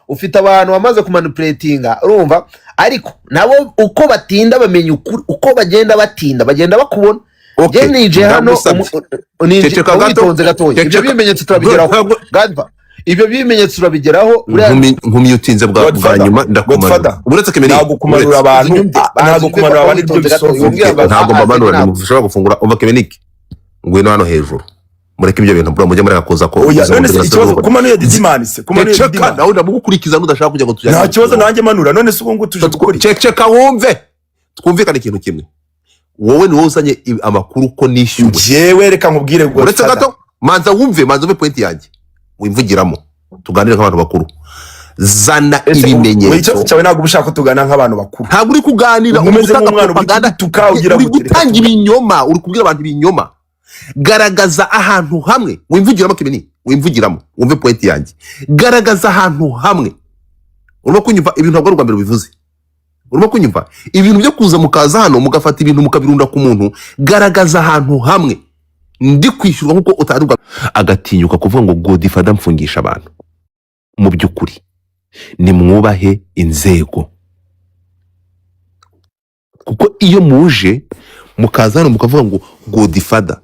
ufite abantu wamaze kumanipulatinga urumva, ariko nabo uko batinda bamenya ukuri, uko bagenda batinda bagenda bakubona. Je nije hano witonze gatoya, ibyo bimenyetso turabigeraho Gadva, ibyo bimenyetso turabigeraho. Nkumyutinze bwa nyuma ndakumanura, uretse kemeni ntago kumanura abantu, ntago kumanura abantu ibyo bisozo, ntago mbamanura nimufashwa gufungura umva kemeniki ngwino hano hejuru, mureke ibyo bintu bro mujye muri akoza ko none se ikibazo kumanuye dizimanise, kumanuye dizimani nawe ndamugukurikiza n'udashaka kujya ngo tujya nta kibazo nanjye manura. None se ubwo tuje gukora ceka wumve twumvikane ikintu kimwe, wowe ni wowe uzanye amakuru ko nishyuwe. Jewe reka nkubwire ngo uretse gato manza wumve point yanjye wimvugiramo, tuganire nk'abantu bakuru, zana ibimenyetso. Icyo cyawe ntabwo ushaka tugana nk'abantu bakuru, ntabwo uri kuganira umutaka propaganda tukawugira uri gutanga ibinyoma, uri kubwira abantu ibinyoma. Garagaza ahantu hamwe wimvugiramo kibini, wimvugiramo wumve point yanjye, garagaza ahantu hamwe. Urimo kunyumva ibintu ntabwo ari ubwambere bivuze, urimo kunyumva ibintu byo kuza mukaza hano mugafata ibintu mukabirunda ku muntu. Garagaza ahantu hamwe ndi kwishyurwa nkuko utaruga agatinyuka kuvuga ngo Godfather mfungisha abantu. Mu byukuri ni mwubahe inzego, kuko iyo muje mukaza hano mukavuga ngo Godfather,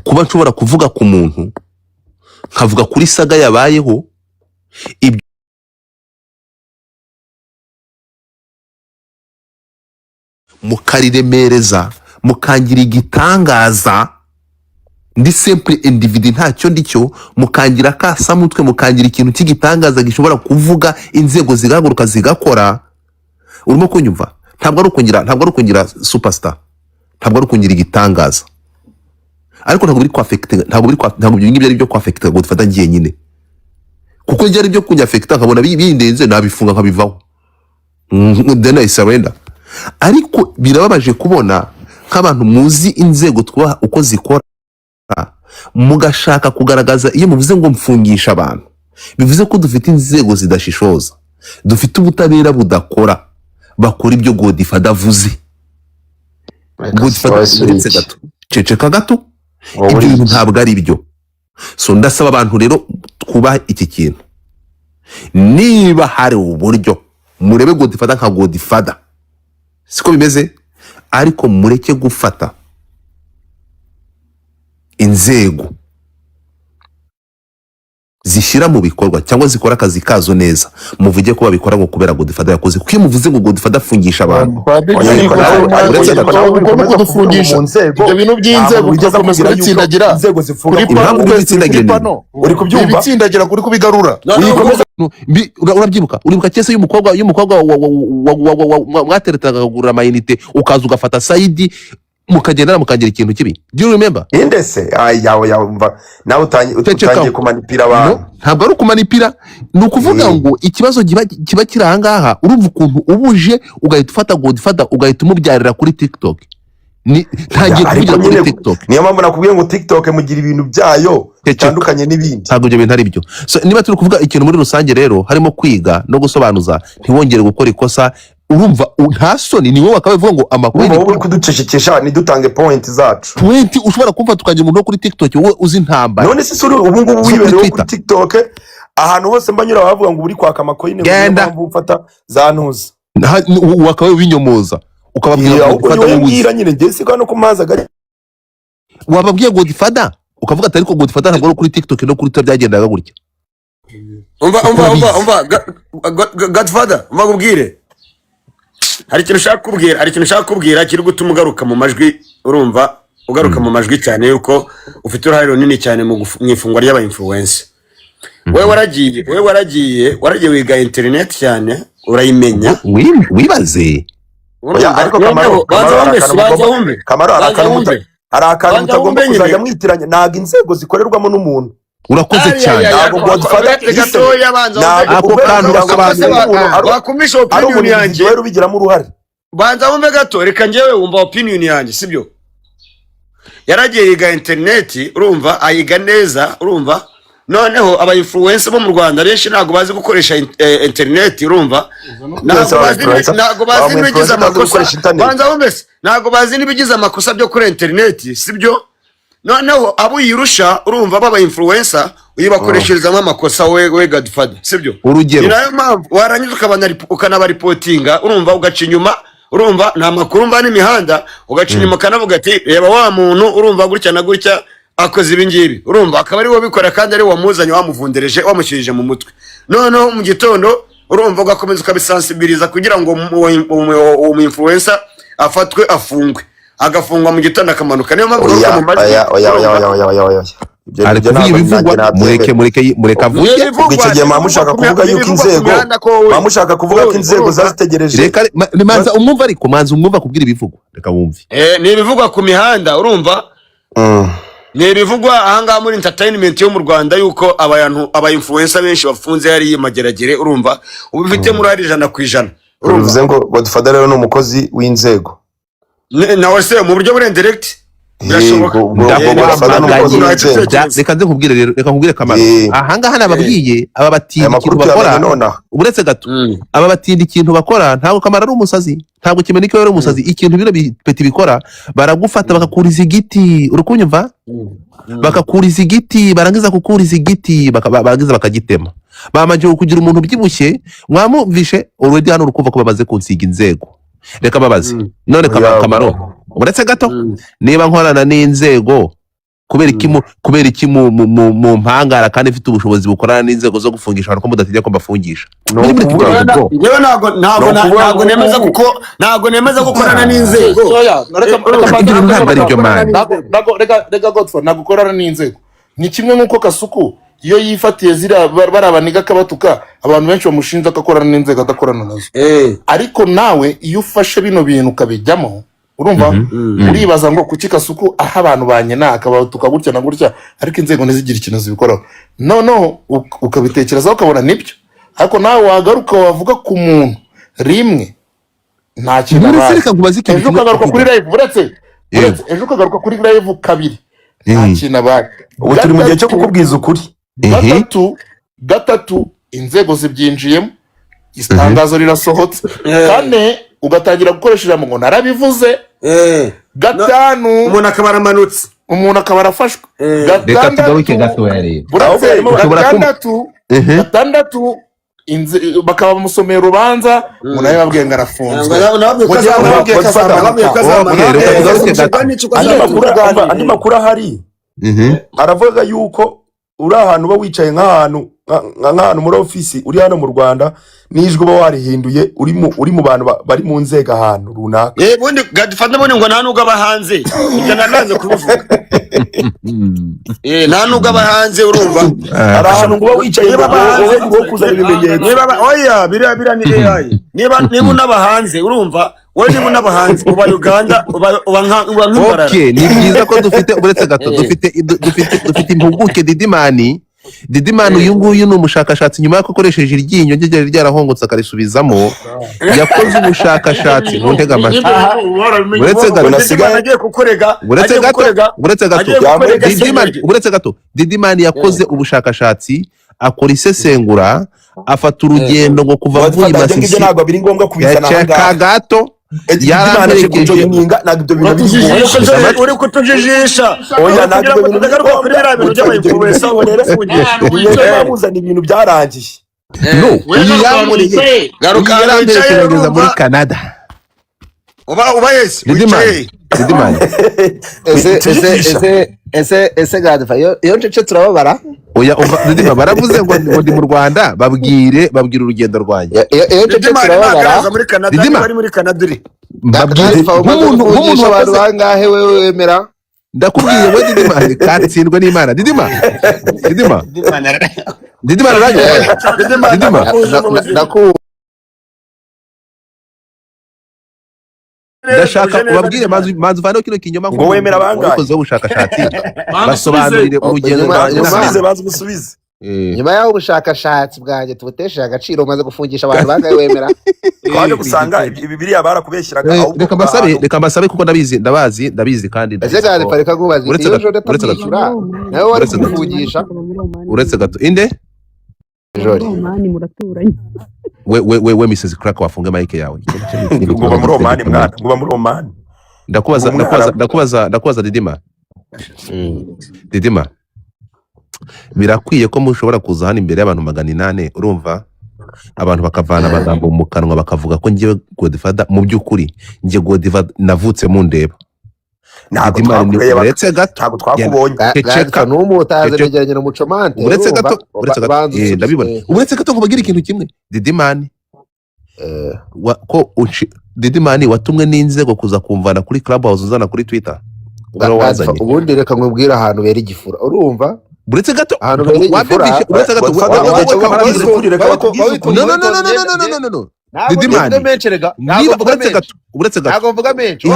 kuba nshobora kuvuga ku muntu nkavuga kuri saga yabayeho mukariremereza mukangira igitangaza, ndi simple individu ntacyo ndicyo, mukangira kasamutwe, mukangira ikintu cy'igitangaza gishobora kuvuga inzego zigahaguruka zigakora. Urimo kunyumva? Ntabwo ari ukungira superstar, ntabwo ari ukungira igitangaza, ariko ntabwo biri kwafecta, ntabwo ibyo ngibyo ari byo kwafecta Godfather ngiye nyine, kuko njye ari byo kunyafecta nkabona bindenze nabifunga nkabivaho, then I surrender. Ariko birababaje kubona nk'abantu muzi inzego twubaha uko zikora mugashaka kugaragaza, iyo muvuze ngo mfungisha abantu bivuze ko dufite inzego zidashishoza, dufite ubutabera budakora, bakora ibyo Godfather avuze. Godfather gato ceceka gato, ibyo bintu ntabwo ari byo. So ndasaba abantu rero twubaha iki kintu, niba hari uburyo murebe Godfather nka Godfather siko bimeze, ariko mureke gufata inzego zishyira mu bikorwa cyangwa zikora akazi kazo neza, muvuge ko babikora ngo kubera Godfather yakoze. Kuko muvuze ngo Godfather afungisha abantu, ibyo bintu by'inzego bigakomeza bitsindagira, inzego zifunga impamvu bitsindagira uri kubyumva, bitsindagira kuri kubigarura. Urabyibuka cyese y'umukobwa mwateretaga kugura amayinite ukaza ugafata side mukagendana mukagira ikintu kibi. Do you remember? Indese yawe umva nawe utangiye kumanipira abantu. Ntabwo ari ukumanipira, ni ukuvuga ngo ikibazo kiba kiri ahangaha. Urumva ukuntu ubuje ugahita ufata Godfather ugahita umubyarira kuri TikTok. Ntagiye kuvugira kuri TikTok. Niyo mpamvu nakubwiye ngo TikTok mugira ibintu byayo bitandukanye n'ibindi. Ntabwo ibyo bintu ari byo. So niba turi kuvuga ikintu muri rusange rero harimo kwiga no gusobanuza, ntiwongere gukora ikosa. Urumva nta soni, ni wowe akavuga ngo amakuru ni wowe kuducecekesha, ni dutange point zacu. Point ushobora kumva tukagira umuntu kuri TikTok wowe uzi ntambara. None se suri ubu ngubu wiberewe kuri TikTok ahantu hose mbanyura bavuga ngo uri kwaka amakoine ngo ufata za ntuza wakawe binyomoza ukababwira ngo ufata ubwira nyine ngese kandi ko maza gari wababwiye Godfather ukavuga atari ko Godfather ntabwo kuri TikTok no kuri byagendaga gutya. umva Godfather mbagubwire hari ikintu ushaka kubwira kiri gutuma ugaruka mu majwi. Urumva ugaruka mu majwi cyane yuko ufite uruhare runini cyane mu ifungwa ry'aba influencer. Wewe waragiye wiga internet cyane urayimenya wibaze. Ariko Kamaro arakantu utagomba kuzajya mwitiranya, ntago inzego zikorerwamo n'umuntu. Urakoze cyane. Ntabwo Godfather ako kantu wakumisha opinion yanjye wewe ubigiramo uruhare. Banza wumve gato, reka njyewe wumva opinion yanjye sibyo. Yaragiye yiga internet, urumva ayiga neza, urumva noneho aba influencer bo mu Rwanda benshi ntago bazi gukoresha internet, urumva ntago bazi nibigize amakosa. Banza wumve ntago bazi nibigize amakosa byo kuri internet sibyo. noneho abo yirusha urumva baba influencer uyibakoresherezamo amakosa we Godfather sibyo urugero ni nayo mpamvu warangiza ukanaba reportinga urumva ugaca inyuma urumva nta makuru mba n'imihanda ugaca inyuma ukanavuga ati reba wa muntu urumva gutya na gutya akoze ibi ngibi urumva akaba ari wo bikora kandi ari wamuzanye wamuvundereje wamushyirije mu mutwe noneho mu gitondo urumva ugakomeza ukabisensibiliza kugira ngo uwo influencer afatwe afungwe agafungwa mu gitondo akamanuka niyo mpamvu mu majwi ari kuvuga ibivugwa mureke avuge icyo gihe mamushaka kuvuga yuko inzego mamushaka kuvuga ko inzego zazitegereje reka manza umwumva ariko manza umwumva kubwira ibivugwa reka wumve ni ibivugwa ku mihanda urumva ni ibivugwa ahangaha muri entertainment yo mu Rwanda yuko aba influencer benshi bafunze yari yimageragere urumva ubifite muri 100%. uruvuze ngo Godfather rero n'umukozi w'inzego nawe se mu buryo buri indirect reka nze nkubwire rero reka nkubwire Kamaro ahangaha nababwiye aba batinda ikintu bakora uretse gato aba batinda ikintu bakora ntabwo Kamaro ari umusazi ntabwo kimenike ari umusazi ikintu bino bipeti bikora baragufata bakakuriza igiti urukunyumva bakakuriza igiti barangiza kukuriza igiti barangiza bakagitema bamaje kugira umuntu byibushye mwamumvishe already hano urukuva ko bamaze kunsiga inzego reka babaze none Kamaro uretse gato niba nkorana n'inzego kubera iki mu mpangara kandi ifite ubushobozi bukorana n'inzego zo gufungisha abantu ko mudatinya ko mbafungisha yewe ntabwo nemeza gukorana n'inzego ntabwo ari byo mani reka Godfather ntabwo ukorana n'inzego ni kimwe nk'uko Kasuku iyo yifatiye zira barabaniga kabatuka abantu benshi bamushinja ko akorana n'inzego adakorana nazo ariko nawe iyo ufashe bino bintu ukabijyamo urumva uribaza ngo kuki Kasuku aha abantu banyena akabatuka gutya na gutya ariko inzego ntizigira ikintu zibikoraho no ukabitekerezaho ukabona nibyo ariko nawe wagaruka wavuga ku muntu rimwe nta kintu ejo ukagaruka kuri live ejo ukagaruka kuri live kabiri nta kintu abaye ubu turi mu gihe cyo kukubwiza ukuri gatatu inzego zibyinjiyemo itangazo rirasohotse kane ugatangira gukoresha ijambo ngo narabivuze gatanu umuntu akaba aramanutse umuntu akaba arafashwe gatandatu bakaba bamusomera urubanza umuntu nawe babwiye ngo arafunzwe andi makuru ahari aravuga yuko uri ahantu uba wicaye nk'ahantu muri ofisi uri hano mu Rwanda n'ijwi uba warihinduye uri mu bantu bari mu nzego ahantu runaka ubundi Godfather ngo nta nubwo aba hanze ibyo nananze kubivuga nta nubwo aba hanze urumva hari ahantu ngo uba wicaye ngo kuzana ibimenyetso oya biriya ni AI niba unaba hanze urumva wowe niba unaba hanze uba Uganda uba nk'imbarara okay ni byiza ko dufite uretse gato dufite impuguke Didimani uyu nguyu ni umushakashatsi nyuma y'uko akoresheje iryinyo rye ryarahongotse akarisubizamo yakoze ubushakashatsi mu ntega amashyi uretse gato Didimani yakoze ubushakashatsi akora isesengura afata urugendo ngo kuva muri Masisi ntabwo biri ngombwa kubizana gato yaramerekeje uri kutujijisha oya ntabwo ibintu byarangiye yaramerekeje muri Canada uba yesi Didimani ese Godfather iyo ncece turababara oya Didima baravuze ngo ndi mu Rwanda babwire urugendo rwanjye iyo ncece turababara Didima bari muri Canada nk'umuntu abantu bangahe wewe wemera ndakubwiye we Didima katsindwe n'Imana Didima ndashaka ubabwire manzi vano kino kinyoma ngo wemera bangahe ukoze ubushakashatsi basobanurire urugendo musubize nyuma y'aho ubushakashatsi bwanjye tubutesheje agaciro umaze gufungisha abantu bangahe wemera twaje gusanga ibi biriya barakubeshyiraga reka mbasabe kuko ndabizi kandi ese Godfather reka kubaza iyo ejo ndatamwishyura nawe wari kufungisha uretse gato inde Jori we Mrs Crack wafunga mike yawe ngo muri Oman mwana ngo muri Oman ndakubaza Didima Didima, birakwiye ko mushobora kuza hano imbere y'abantu 800 urumva abantu bakavana amagambo mu kanwa bakavuga ko ngiye Godfather mu by'ukuri ngiye Godfather navutse mu ndeba. ntabwo Didima twakureba uretse gato ntabwo twakubonye Gadfa n'umutazi begeranye na Mucomante uretse gato ndabibona uretse gato ngo bagire ikintu kimwe Didimani ko Didimani watumwe n'inzego kuza kumvana kuri Clubhouse uzana kuri Twitter ubundi reka nkubwira ahantu bera igifura urumva uretse gato ahantu bera igifura uretse gato no Didimani uretse gato ntabwo mvuga menshi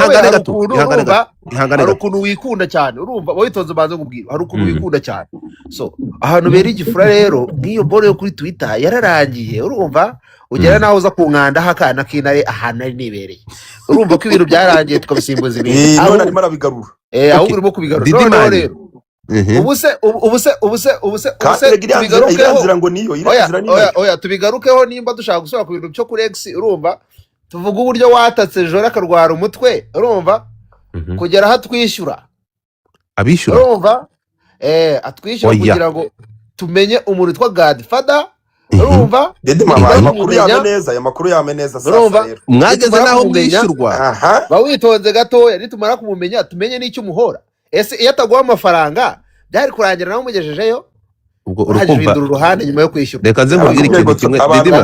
hari ukuntu wikunda cyane urumva witonze ubanze nkubwira hari ukuntu wikunda cyane so ahantu bera igifura rero nk'iyo bolo yo kuri Twitter yararangiye urumva ugera naho uza kunkanda hakana kinare ahantu ari nibereye urumva ko ibintu byarangiye tukabisimbuza ibintu none arimo arabigarura ahubwo urimo kubigarura none rero ubuse tubigarukeho nimba dushaka gusubira ku bintu byo kuri X urumva tuvuga uburyo watatse Jora akarwara umutwe urumva kugera aho atwishyura abishyura urumva atwishyura kugira ngo tumenye umuntu witwa Godfather urumva amakuru yame neza urumva mwageze naho mwishyurwa bawitonze gatoya nitumara kumumenya tumenye n'icyo umuhora ese iyo ataguha amafaranga byari kurangira nawe umugejejeyo ubwo urukumva uruhande nyuma yo kwishyura reka nze nkubwire ikintu kimwe Didima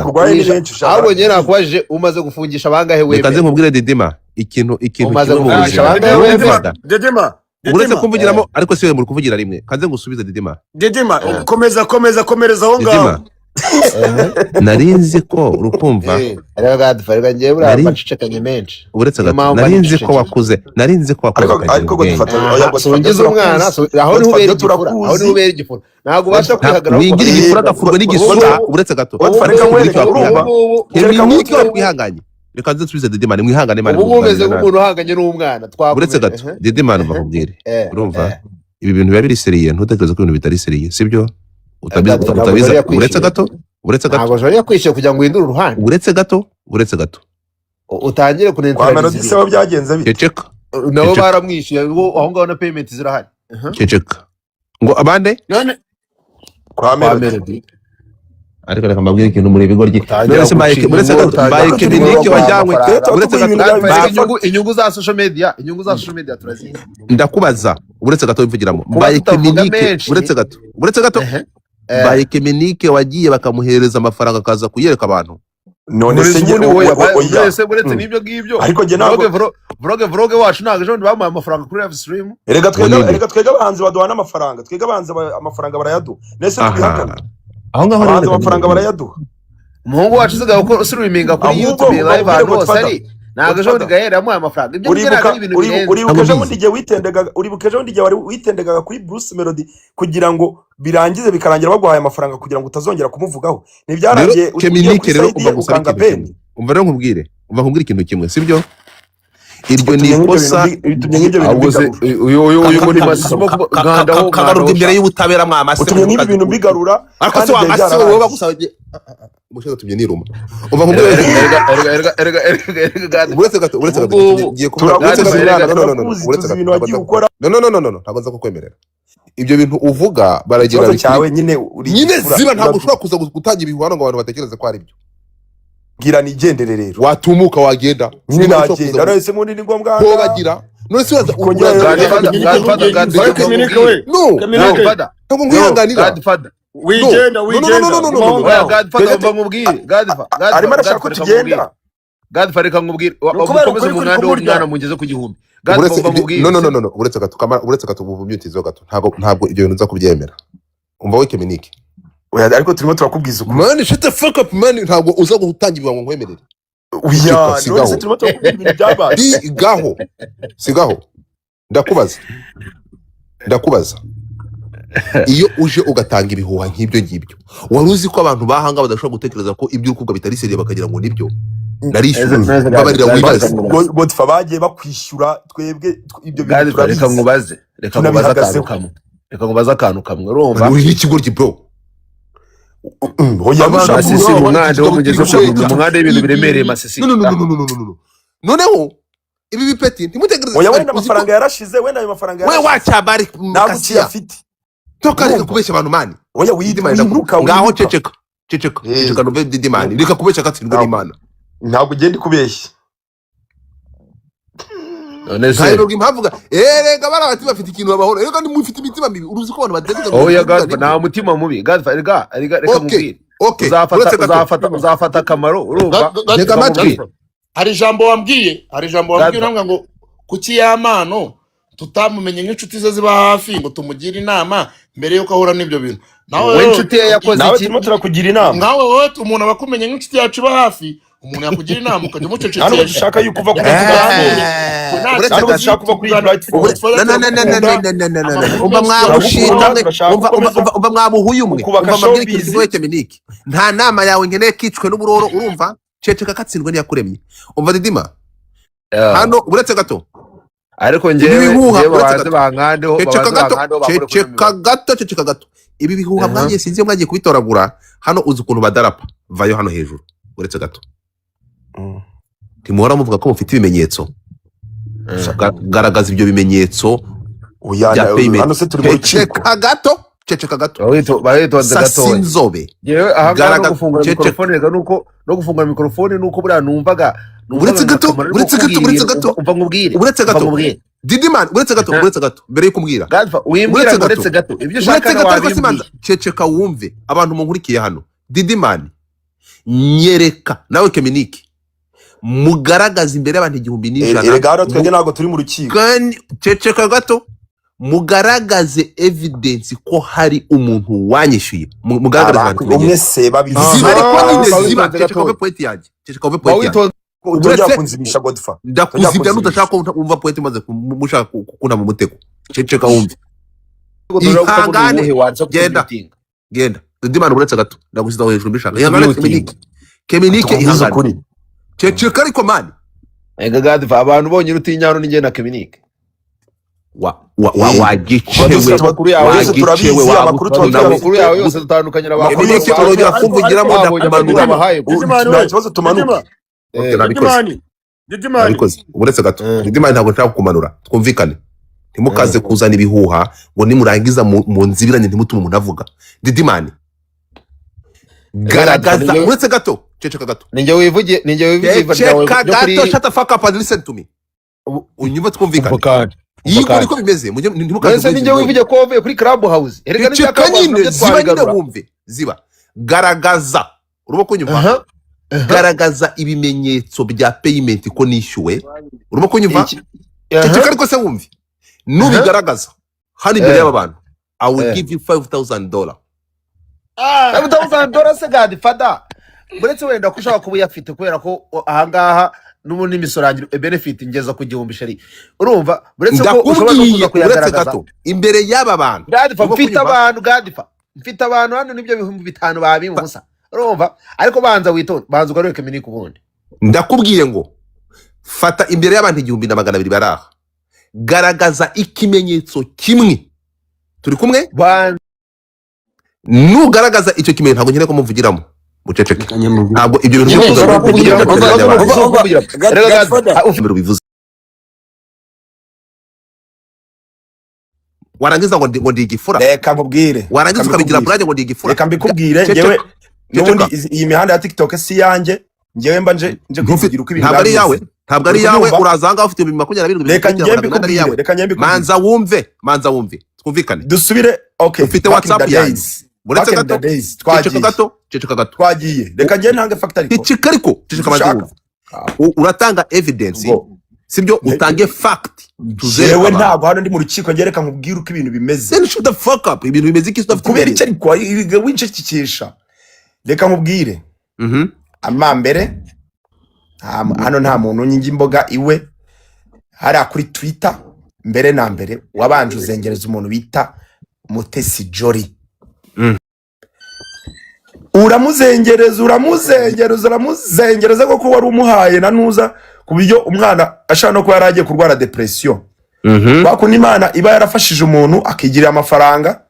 ahubwo nyine nakubajije umaze gufungisha bangahe wemeye reka nze nkubwire Didima ikintu umaze gufungisha bangahe wemeye Didima uretse kumvugiramo ariko siwe muri kuvugira rimwe kanze ngusubize Didima komereza aho ngaho narinzi ko urukumva rega ngiye buriya macecekanye menshi uretse gato narinzi ko wakuze ariko Godfather sungize umwana aho niho ubera igifura aho niho ubera igifura ntabwo ubasha kwihagarara wigira igifura agafurwa n'igisura uretse gato Keminike wakwihanganye reka nze nsubize Didima mwihangane mane ubu umeze nk'umuntu uhanganye n'umwana uretse gato Didima bakubwire urumva ibi bintu biba biri seriye ntutekereze ko ibintu bitari seriye sibyo utabiza uretse gato ntabwo Jora yakwishyuye kugira ngo uhindure uruhande uretse gato utangire kunenteraniza kwa byagenze bite ceceka nabo baramwishyuye aho ngaho na payment zirahari ceceka ngo abande none kwa Melody ariko reka mbabwire ikintu muri bigo uretse mbaye Keminike wajyanywe uretse gato inyungu za social media turazizi ndakubaza uretse gato bivugiramo mbaye Keminike uretse gato mbaye Keminike wagiye bakamuhereza amafaranga akaza kuyereka abantu none se uretse n'ibyo ngibyo ariko nge ntabwo vlog wacu ntabwo ejo bamuhaye amafaranga kuri live stream erega twega abahanzi baduha n'amafaranga twega abahanzi amafaranga barayaduha nese tubihakana aho ngaho abahanzi amafaranga barayaduha umuhungu wacu usigaye uko streaminga kuri YouTube live ahantu hose ari ntabwo ejo Gael yamuhaye amafaranga ibyo ngira ari ibintu birenze uribuka ejo bundi igihe wari witendegaga kuri Bruce Melody kugira ngo birangize bikarangira baguhaye amafaranga kugira ngo utazongera kumuvugaho nibyarangiye Keminike rero ukanga Ben umva rero nkubwire ikintu kimwe sibyo iryo ni ikosa uyu muri masimo gandaho kagarurwa imbere y'ubutabera mwamase utumye n'ibintu bigarura kandi wowe bagusabye mushaka tumye niruma umva nkubwire uretse gato giye ntabwo nza kukwemerera ibyo bintu uvuga baragira nyine ziba ntabwo ushobora kuza gutanga ibihwano ngo abantu batekereze ko ari byo gira nigendere rero watumuka wagenda nyine nagenda rese mundi ni ngombwa ko bagira none se waza arimo arashaka ko tugenda Godfather reka nkubwire ukomeze umwanda w'umwana mungeze ku gihumbi uretse gato ubumyutizo gato ntabwo ibyo bintu nza kubyemera umva we Keminike ariko turimo turakubwiza uko man shut the fuck up man ntabwo uza gutanga ibibango nkwemerere none turimo turakubwiza ibintu byabaye sigaho ndakubaza iyo uje ugatanga ibihuha nk'ibyo ngibyo wari uzi ko abantu bahanga badashobora gutekereza ko ibyo urukubwa bitari seriye bakagira ngo nibyo narishyuye babarira wibaze Godfa bagiye bakwishyura twebwe ibyo bintu turabizi reka nkubaze akantu kamwe urumva uri n'ikigoryi bro hoya masisi umwanda wo mugeze umwanda y'ibintu biremereye masisi noneho ibi bipeti ntimutegereze oya wenda amafaranga yarashize wenda ayo mafaranga we yarashize wacabari ntabwo kasiya ukiyafite toka reka Urumva? kubeshya abantu mani oya Didimani winuka ngaho ceceka ceceka Eh. ceceka no Didimani reka kubeshya katsindwa Ntabwo. n'Imana ntabwo ugenda kubeshya none se ntabwo impamvu rega bari abati bafite ikintu babahora reka nimufite imitima mibi uruzi ko abantu badedega oya Godfather nta mutima mubi Godfather reka mubwire okay uretse gato uzafata akamaro urumva Reka amatwi. hari ijambo wambwiye urambwira ngo kuki yamano tutamumenye nk'inshuti ze ziba hafi ngo tumugire inama mbere yuko ahura n'ibyo bintu we inshuti ye yakoze nawe iki turimo turakugira inama nkawe wowe umuntu aba akumenye nk'inshuti yacu iba hafi umuntu yakugira inama ukajya nta nubwo umucecekesha dushaka yuko uva kuri uretse ntabwo gato dushaka kuva kuri platform umva mwamushinga umva mwabuhuye umwe Ukubaka umva mabwire showbiz. ikintu kigoye Keminike nta nama yawe nkeneye kicwe n'uburoro urumva ceceka katsindwa ntiyakuremye umva Didima hano uretse gato ariko Ibi njyewe bihuha, uretse babanze gato. bankandeho ceceka gato bakore kuri ceceka gato ibi bihuha mwagiye sinzi iyo mwagiye kubitoragura hano uzi ukuntu badarapa vayo hano hejuru uretse gato ntimuhora muvuga ko mufite ibimenyetso garagaza ibyo bimenyetso oya bya payment hano se turi mu rukiko ceceka gato bahitonze sasi gatoya inzobe yewe aha ngaha no Garagaza- gufungura cece- mikrofone reka no gufungura mikrofone nuko buriya numvaga Uretse gato, uretse gato. umva nkubwire uretse umva gato nkubwire Didimani uretse gato mbere yo kumbwira Godfather wimbwira ngo Uretse uretse gato ibyo uretse ushaka gato ariko wabimbwira simanza ceceka wumve abantu munkurikiye hano Didimani nyereka nawe Keminike mugaragaza imbere y'abantu 1,100 erega hano twebwe ntabwo turi mu rukiko kandi ceceka gato mugaragaze evidence ko hari umuntu wanyishyuye mugaragaze abantu umwe ibimenyetso se babizi ziba ariko nyine bawitonze ziba gatoya. ceceka ube point yanjye ceceka ube point yanjye bawitonze utongera uretse- kunzimisha Godfather ndakuzibya nudashaka ko wumva point maze mushaka kukuna mu mutego ceceka wumve ihangane, genda. genda Didimani uretse gato ndagusiza hejuru mbishaka ihangane Keminike ihangane kuri ceceka ariko mani ega Godfather abantu bonyine utinya hano ninjye na Keminike wagicewe amakuru yawe yose turabizi amakuru amakuru yawe yose dutandukanye n'abantu Keminike urongera kumvugiramo ndakumanura nta kibazo tumanuke abikoze uretse gato Didimani ntabwo nshaka kukumanura twumvikane ntimukaze kuzana ibihuha ngo nimurangiza mu nzibiranye ntimutume umuntu avuga Didimani garagaza uretse gato ceceka gato ninjye wivugiye ceceka gato shut the fuck up and listen to me unyumva twumvikane yiko niko bimeze ntimukaze ninjye wivugiye ko wavuye kuri club house ceceka nyine ziba nyine wumve ziba garagaza urimo kunyumva garagaza ibimenyetso bya payment ko nishyuwe urimo kunyumva ceceka ariko se wumve nubigaragaza hano imbere y'aba bantu I will give you $5,000 $5,000 se Godfather buretse wenda ko ushaka kuba uyafite kubera ko ahangaha n'ubundi imisoro benefit ingeza ku 1,000 sheri urumva buretse ko ushobora no kuza kuyagaragaza gato imbere y'aba bantu Godfather mfite abantu hano nibyo 5,000 babimusa urumva ariko banza witonde banza ugarure Keminike ubundi ndakubwiye ngo fata imbere y'abantu 1,200 baraha garagaza ikimenyetso kimwe turi kumwe nugaragaza icyo kimenyetso ntabwo nkeneye ko muvugiramo muceceke ntabwo ibyo bintu bivuze warangiza ngo ndi igifura reka nkubwire warangiza ukabigira burage ngo ndi igifura reka mbikubwire ngewe n'ubundi iyi mihanda ya TikTok si yanjye ngewe mba nje kwivugira uko ibintu ntabwo ari yawe ntabwo ari yawe urazanga ufite 2022 reka njye mbikubwire manza wumve twumvikane dusubire okay ufite WhatsApp yanjye uretse gato ceceka gato twagiye reka njye ntange fact ariko ceceka maze uratanga evidence sibyo utange fact jewe ntabwo hano ndi mu rukiko njye reka nkubwire uko ibintu bimeze then shut the fuck up ibintu bimeze iki udafite kubera icyo ariko winshikikisha reka nkubwire amambere hano nta muntu nyingi imboga iwe hari kuri Twitter mbere na mbere wabanje uzengereza umuntu bita Mutesi Jolly uramuzengereza koko wari umuhaye na nuza ku buryo umwana ashaka no kuba yaragiye kurwara depression bakundi Imana iba yarafashije umuntu akigirira amafaranga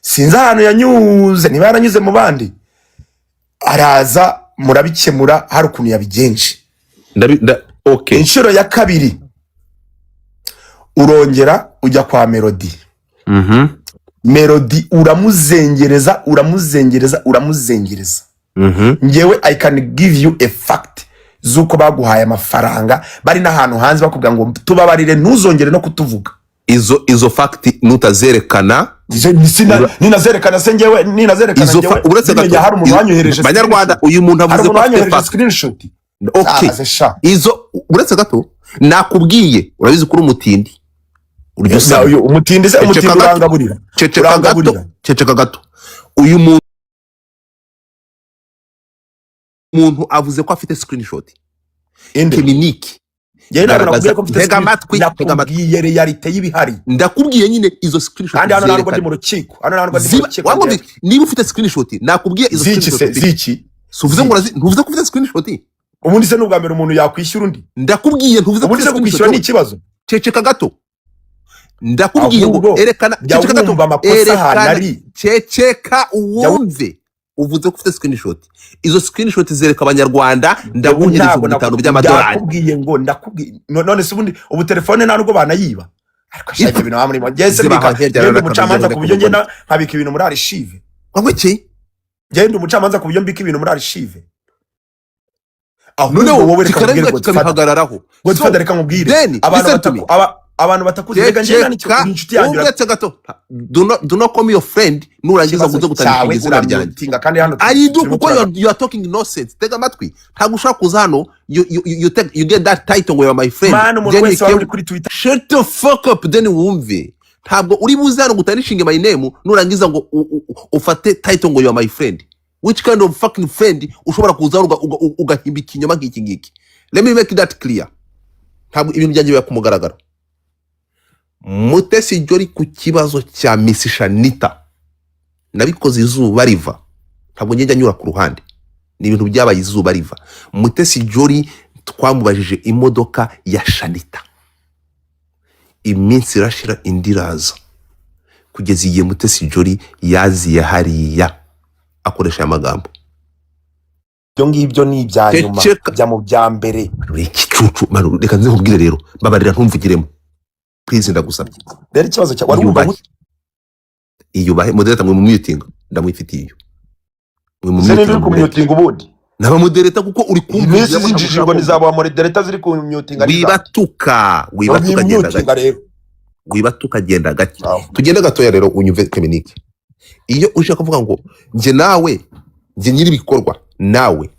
sinzi ahantu yanyuze niba yaranyuze mu bandi araza murabikemura hari ukuntu yabigenje okay inshuro ya kabiri urongera ujya kwa Melody. Melody uramuzengereza ngewe I can give you a fact zuko baguhaye amafaranga bari n'ahantu hanze bakubwira ngo tubabarire ntuzongere no kutuvuga. Izo fact nutazerekana ninazerekana se ngewe ngewe uretse gato hari umuntu wanyohereje Banyarwanda uyu muntu avuze ko afite screenshot. Okay, izo uretse gato nakubwiye urabizi kuri umutindi uryo sa uyu umutindi se umutindi urangaburira ceceka gato uyu muntu avuze ko afite screenshot Keminike tega amatwi realite y'ibihari ndakubwiye nyine izo screenshot kandi hano ntabwo ndi mu rukiko niba ufite screenshot nakubwiye izo screenshot ziki suvuze ngo ntuvuze ko ufite screenshot ubundi se n'ubwa mbere umuntu yakwishyura undi ndakubwiye ntuvuze ko kwishyura ni ikibazo ceceka gato ndakubwiye ngo erekana ceceka gato ceceka uwumve uvuze ko ufite screenshot izo screenshot zereka abanyarwanda ndagunyereza mu bitano by'amadolari ndakubwiye ngo none se ubundi ubu telefone nta nubwo banayiba ariko ashaka ibintu hamwe mu gese ngende umucamanza ku buryo ngenda nkabika ibintu muri archive wangweki ngende umucamanza ku buryo mbika ibintu muri archive none wowe reka Godfather reka nkubwire abantu batakuzi rega ngenda n'inshuti yanjye uretse gato do not call me your friend nurangiza guze gutanisha izina ryanjye ari do kuko you are talking nonsense tega amatwi ntabwo ushaka kuza hano you get that title where my friend shut the fuck up then wumve ntabwo uri buze hano gutanishinge my name nurangiza ngo ufate title ngo you are my friend. Which kind of fucking friend ushobora kuza ugahimba ikinyoma nk'iki ngiki? Let me make that clear. Ntabwo ibintu byanjye biba kumugaragaro. Mutesi Jolly ku kibazo cya Miss Shanita nabikoze izuba riva. Ntabwo njye nyura ku ruhande. Ni ibintu byabaye izuba riva. Mutesi Jolly twamubajije imodoka ya Shanita. Iminsi irashira indiraza. Kugeza igihe Mutesi Jolly yaziye hariya akoresha amagambo. Byo ngibyo ni ibya nyuma bya mu bya mbere. Ikicucu manu reka nze nkubwire rero babarira ntumvugiremo. Please ndagusabye. Rero ikibazo cya wari umva iyo bahe moderator mwe mu meeting ndamwifitiye iyo. Mwe mu meeting ku meeting ubudi. Naba modereta kuko uri kumva zinjijwe nizabo modereta ziri ku meeting ari. Wibatuka genda gake. Wibatuka genda gake. Tugenda gatoya rero unyumve Keminike. Iyo ushaka kuvuga ngo nje nawe nje nyiri bikorwa nawe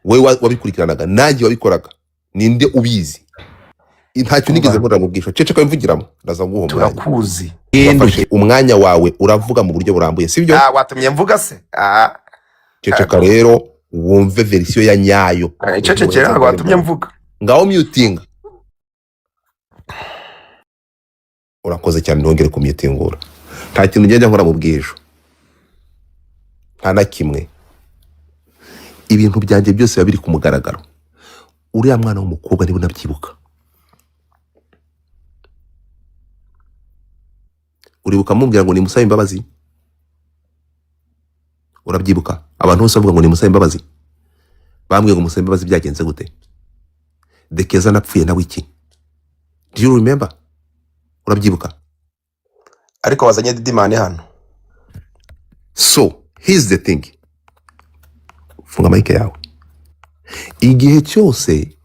wewe wabikurikiranaga nanjye wabikoraga ninde ubizi ntacyo nigeze nkora mu bwisho cece ko mvugiramo ndaza nguho turakuzi wafashe umwanya wawe uravuga mu buryo burambuye sibyo watumye mvuga se cece rero wumve version ya nyayo cece kera watumye mvuga ngaho muting urakoze cyane ndongere ku mutingura nta kintu ngende nkora mu bwisho nta na kimwe ibintu byanjye byose babiri ku mugaragaro uriya mwana w'umukobwa niba nabyibuka uribuka mumbwira ngo ni musabe imbabazi urabyibuka abantu bose bavuga ngo ni musabe imbabazi bambwiye ngo musabe imbabazi byagenze gute Dekeza napfuye nawe iki do you remember urabyibuka ariko wazanye Didimane hano so here's the thing funga mic yawe igihe cyose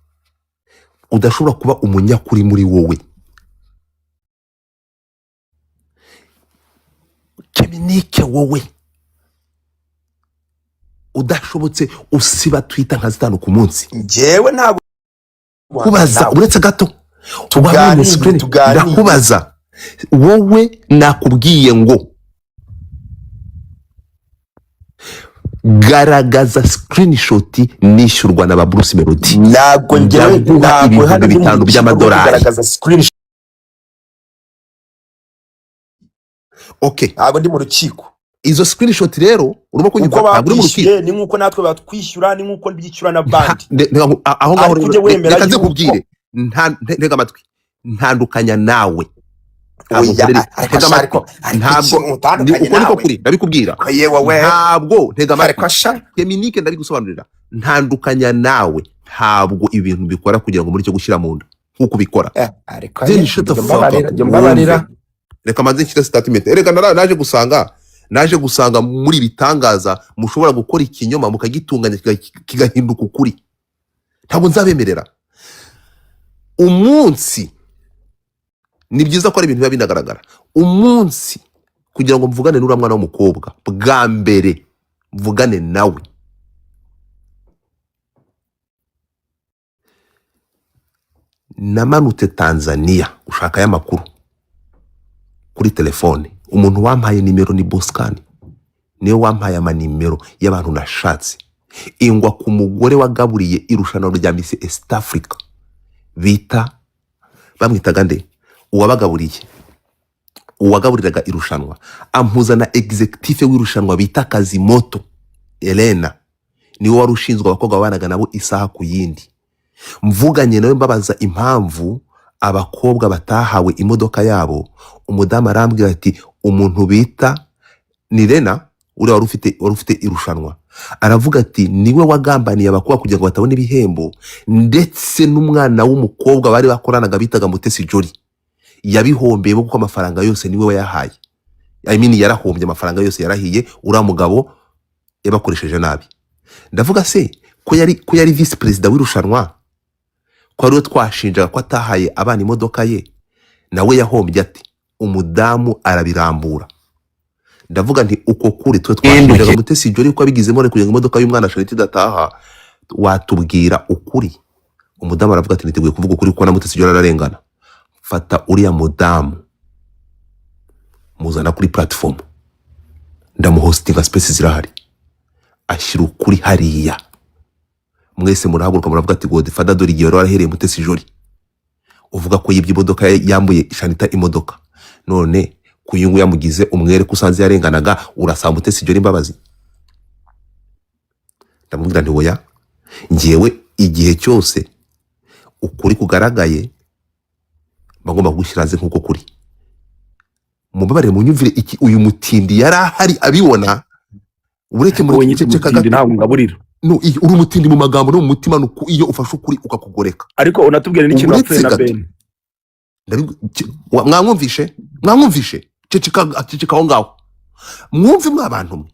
udashobora kuba umunyakuri muri wowe Keminike wowe udashobotse usiba Twitter nka 5 ku munsi njewe ntabwo kubaza uretse gato ndakubaza wowe nakubwiye ngo garagaza screenshot nishyurwa na ba Bruce Melody ntabwo ngewe ntabwo hari bitanu by'amadolari garagaza screenshot okay ntabwo ndi mu rukiko izo screenshot rero urimo kunyumva ntabwo muri rukiko ni nkuko natwe batwishyura ni nkuko byishyura na bandi aho ngaho reka nze kubwire ntega amatwi ntandukanya nawe ntabwo uko niko kuri ndabikubwira ntabwo ntega amatwi Keminike ndari gusobanurira ntandukanya nawe ntabwo ibintu bikora kugira ngo muri cyo gushyira mu nda nkuko ubikora. ariko Then shut the fuck up. mbabarira Reka maze nshyire statement. Erega naje gusanga muri bitangaza mushobora gukora ikinyoma mukagitunganya kigahinduka ukuri. Ntabwo nzabemerera. Umunsi ni byiza ko ari ibintu biba binagaragara. Umunsi kugira ngo mvugane n'ura mwana w'umukobwa bwa mbere mvugane nawe, namanutse Tanzania ushaka y'amakuru kuri telefone. Umuntu wampaye nimero ni Boscan, niyo wampaye amanimero y'abantu nashatse. Ingwa ku mugore wagaburiye irushanwa rya Miss East Africa bita bamwitaga nde, uwagaburiraga irushanwa, ampuza na executive w'irushanwa bita Kazimoto Elena, niwe wari ushinzwe abakobwa babanaga nabo isaha ku yindi. Mvuganye nawe mbabaza impamvu abakobwa batahawe imodoka yabo, umudamu arambwira ati umuntu bita Nirena uri wari ufite irushanwa, aravuga ati niwe wagambaniye abakobwa kugira ngo batabone ibihembo, ndetse n'umwana w'umukobwa bari bakoranaga bitaga Mutesi Jolly yabihombeye kuko amafaranga yose niwe wayahaye. Yarahombye, amafaranga yose yarahiye, uriya mugabo yabakoresheje nabi. Ndavuga se ko yari vice president w'irushanwa, ko ariwe twashinjaga ko atahaye abana imodoka ye, nawe yahombye ati umudamu arabirambura. Ndavuga nti uko kuri twe twashinjaga Mutesi Jolly ko abigizemo kugira ngo imodoka y'umwana Charity dataha, watubwira ukuri. Umudamu aravuga ati niteguye kuvuga ukuri kuko na Mutesi Jolly ararengana. Fata uriya mudamu muzana kuri platform, ndamuhostinga, space zirahari, ashyira ukuri hariya. Mwese murahaguruka muravuga ati Godfather dore igihe warahereye Mutesi Jolly uvuga ko yibye imodoka yambuye Shanita imodoka, none kuyungu yamugize umwere kusanze yarenganaga, urasaba Mutesi Jolly imbabazi? Ndamubwira nti oya, ngiyewe igihe cyose ukuri kugaragaye bagomba gushyiraze nkuko kuri. Mumbabarire munyumvire, iki uyu mutindi yari ahari abibona, ureke muri ceceka ntabwo ngaburira. No, uri umutindi mu magambo no mu mutima, nuko iyo ufashe ukuri ukakugoreka. Ariko unatubwira n'ikintu apfuye na Ben. Mwamwumvishe ceceka aho ngaho, mwumve mwabantu mwe.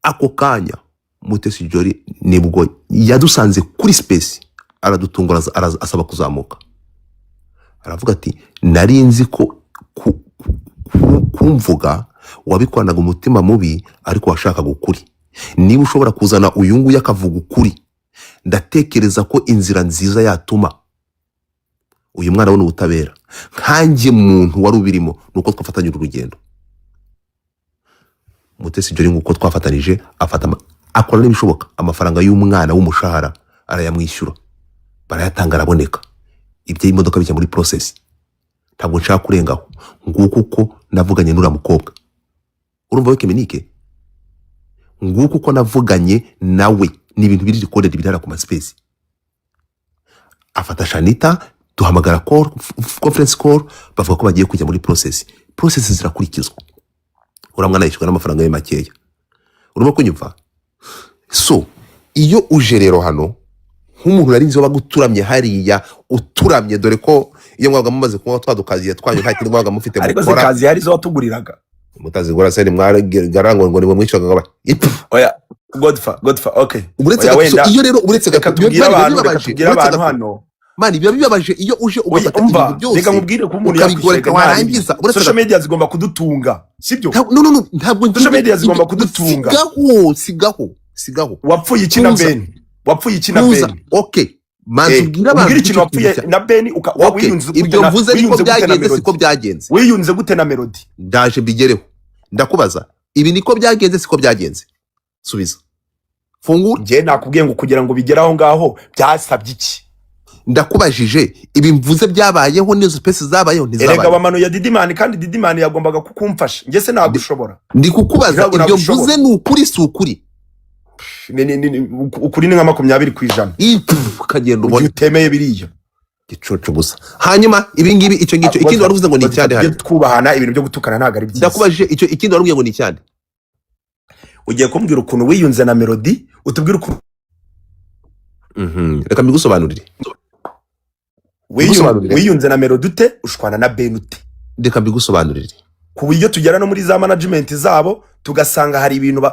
Ako kanya Mutesi Jolly nibwo yadusanze kuri space, aradutungura, asaba kuzamuka. Aravuga ati nari nzi ko kumvuga wabikoranaga umutima mubi, ariko washakaga ukuri. Niba ushobora kuzana uyu nguyu akavuga ukuri, ndatekereza ko inzira nziza yatuma uyu mwana abona ubutabera. Nkanjye muntu wari ubirimo, nuko twafatanyije urugendo. Mutesi Jolly nguko twafatanije, akora n'ibishoboka, amafaranga y'umwana w'umushahara arayamwishyura, barayatanga, araboneka. Ibyo imodoka bijya muri process. Ntabwo nshaka kurengaho, nguko uko navuganye n'ura mukobwa. Urumva weke Menike, nguko uko navuganye nawe, ni ibintu biri recorded bidara ku space. Afata Shanita, duhamagara conference call, bavuga ko bagiye kujya muri process zirakurikizwa. Uramwana yishwe n'amafaranga ye makeya. Urumva ko nyumva? So iyo uje rero hano nk'umuntu nari nzi baguturamye hariya, uturamye, dore ko iyo mwaga mumaze kunywa twadukaziye twanyu nta kindi mwaga mufite mukora. Ariko kazi hari zo watuguriraga. Mutazigura se ni mwararango ngo ni mwishaga ngaba. Oya Godfather, okay. Uretse iyo rero uretse gatubwira abantu hano. Mani biba bibabaje iyo uje ugafata ibintu byose. Reka mubwire ko umuntu yakwishyura warangiza. Social media zigomba kudutunga, sibyo? No, ntabwo social media zigomba kudutunga. Sigaho. Wapfuye iki na Ben? Okay. Manzi ubwira abantu ikintu wapfuye na Ben wiyunze gute? Ibyo mvuze niko byagenze, siko byagenze. Wiyunze gute na Melody? Ndaje bigereho. Ndakubaza. Ibi niko byagenze, siko byagenze. Subiza. Fungura. Ngiye nakubwiye ngo kugira ngo bigeraho ngaho byasabye iki? Ndakubajije ibi mvuze byabayeho, n'izo space zabayeho ntizabaye. Erega bamano ya Didimani, kandi Didimani yagombaga kukumfasha. Nge se nagushobora. Ndi kukubaza ibyo mvuze ni ukuri, si ukuri? Ukuri ni nka 20%. Kagenda ubona utemeye biriya gicoco gusa. Hanyuma ibi ngibi icyo ngicyo ikindi waruvuze ngo ni cyane hari. Twubahana ibintu byo gutukana ntago ari byiza. Ndakubajije icyo ikindi waruvuze ngo ni cyane. Ugiye kumbwira ukuntu wiyunze na Melody, utubwira ukuntu reka mbigusobanurire. wiyunze na Melody ute ushwana na Ben ute? Reka mbigusobanurire. Ku buryo tugera no muri za management zabo tugasanga hari ibintu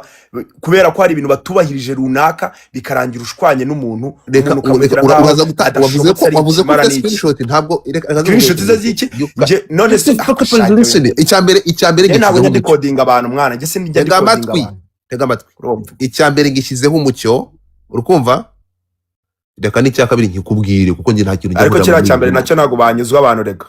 kubera ko hari ibintu batubahirije runaka bikarangira ushwanye n'umuntu. Reka wavuze ko screenshot ntabwo screenshot z'iki none se icyambere ntabwo njye coding abantu mwana njye se njye tega amatwi icyambere ngishyizeho umucyo urukumva. Reka n'icya kabiri nkikubwire kuko njye nta kintu ariko kira cyambere nacyo ntago banyuzwa abantu. Reka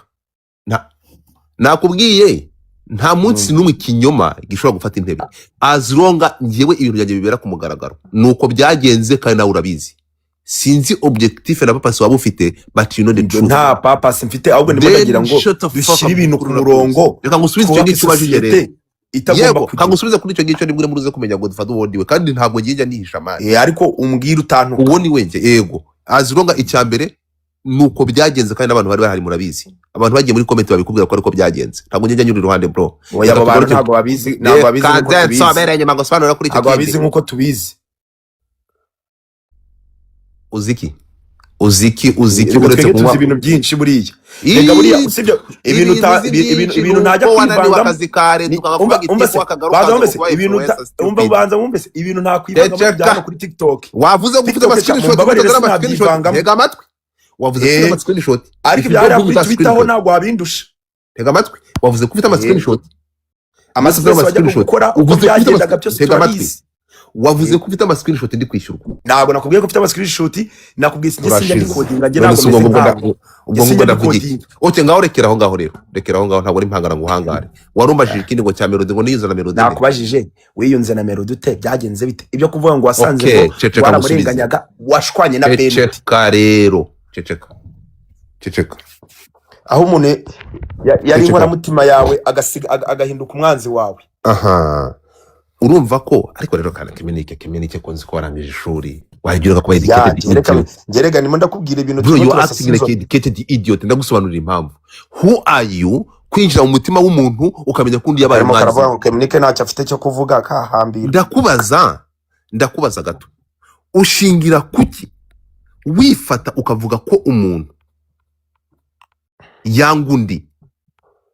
nakubwiye nta munsi n'umwe kinyoma gishobora gufata intebe as long ngewe ibintu byanjye bibera ku mugaragaro nuko byagenze kandi nawe urabizi. Sinzi objectif na papa waba ufite but you know the truth. Nta papa mfite ahubwo ndimo ndagira ngo dushyire ibintu ku murongo. Reka ngusubize icyo ngicyo ubajije rero. Yego kangusubize kuri icyo ngicyo nibwo muruze kumenya ngo dufate ubundi we kandi ntabwo ngiye nihisha mani. Ariko umbwira utantuka uwo ni wenje. Yego as long icyambere nuko byagenze kandi abantu bari bahari murabizi. Abantu bagiye muri comment babikubwira ko ariko byagenze. Ntabwo njye nyuri ruhande bro. Oya abo bantu ntabwo babizi ntabwo babizi nkuko tubizi. Uziki uretse kunywa ibintu byinshi buriya. Rega buriya usibye ibintu ntajya kwivanga ibintu nta kwivanga byano kuri TikTok. Wavuze ko ufite screenshot tega amatwi. Wavuze ko screenshot ariko byari kuri Twitter ho ntabwo wabindusha. Tega amatwi. Wavuze ko ufite screenshot gukora uko byagendaga byose turabizi. Wavuze ko ufite screenshot ndi kwishyurwa. Ntabwo nakubwiye ko ufite screenshot nakubwiye sinjye ndi coding njye ntabwo ndavuga. Oke ngaho rekera aho ngaho rero. Rekera aho ngaho ntabwo ari impangana ngo uhangare. Warumbajije ikindi ngo cya Melody ngo niyunze na Melody. Nakubajije wiyunze na Melody ute byagenze bite? Ibyo kuvuga ngo wasanze ngo waramurenganyaga washwanye na Ben. Ceceka rero. Ceceka. Aho umuntu yari inkora mutima yawe agahinduka umwanzi wawe. Aha. Urumva ko ariko rero kana Kemenike konzi ko warangije ishuri wagira ko educated. Ngerega nimo ndakubwira ibintu bro, you acting like educated idiot. Ndagusobanurira impamvu. Who are you kwinjira mu mutima w'umuntu ukamenya kundi yabaye umwanzi? Aravuga ngo Kemenike ntacyo afite cyo kuvuga kahambira. Ndakubaza gato. Ushingira kuki wifata ukavuga ko umuntu yangundi?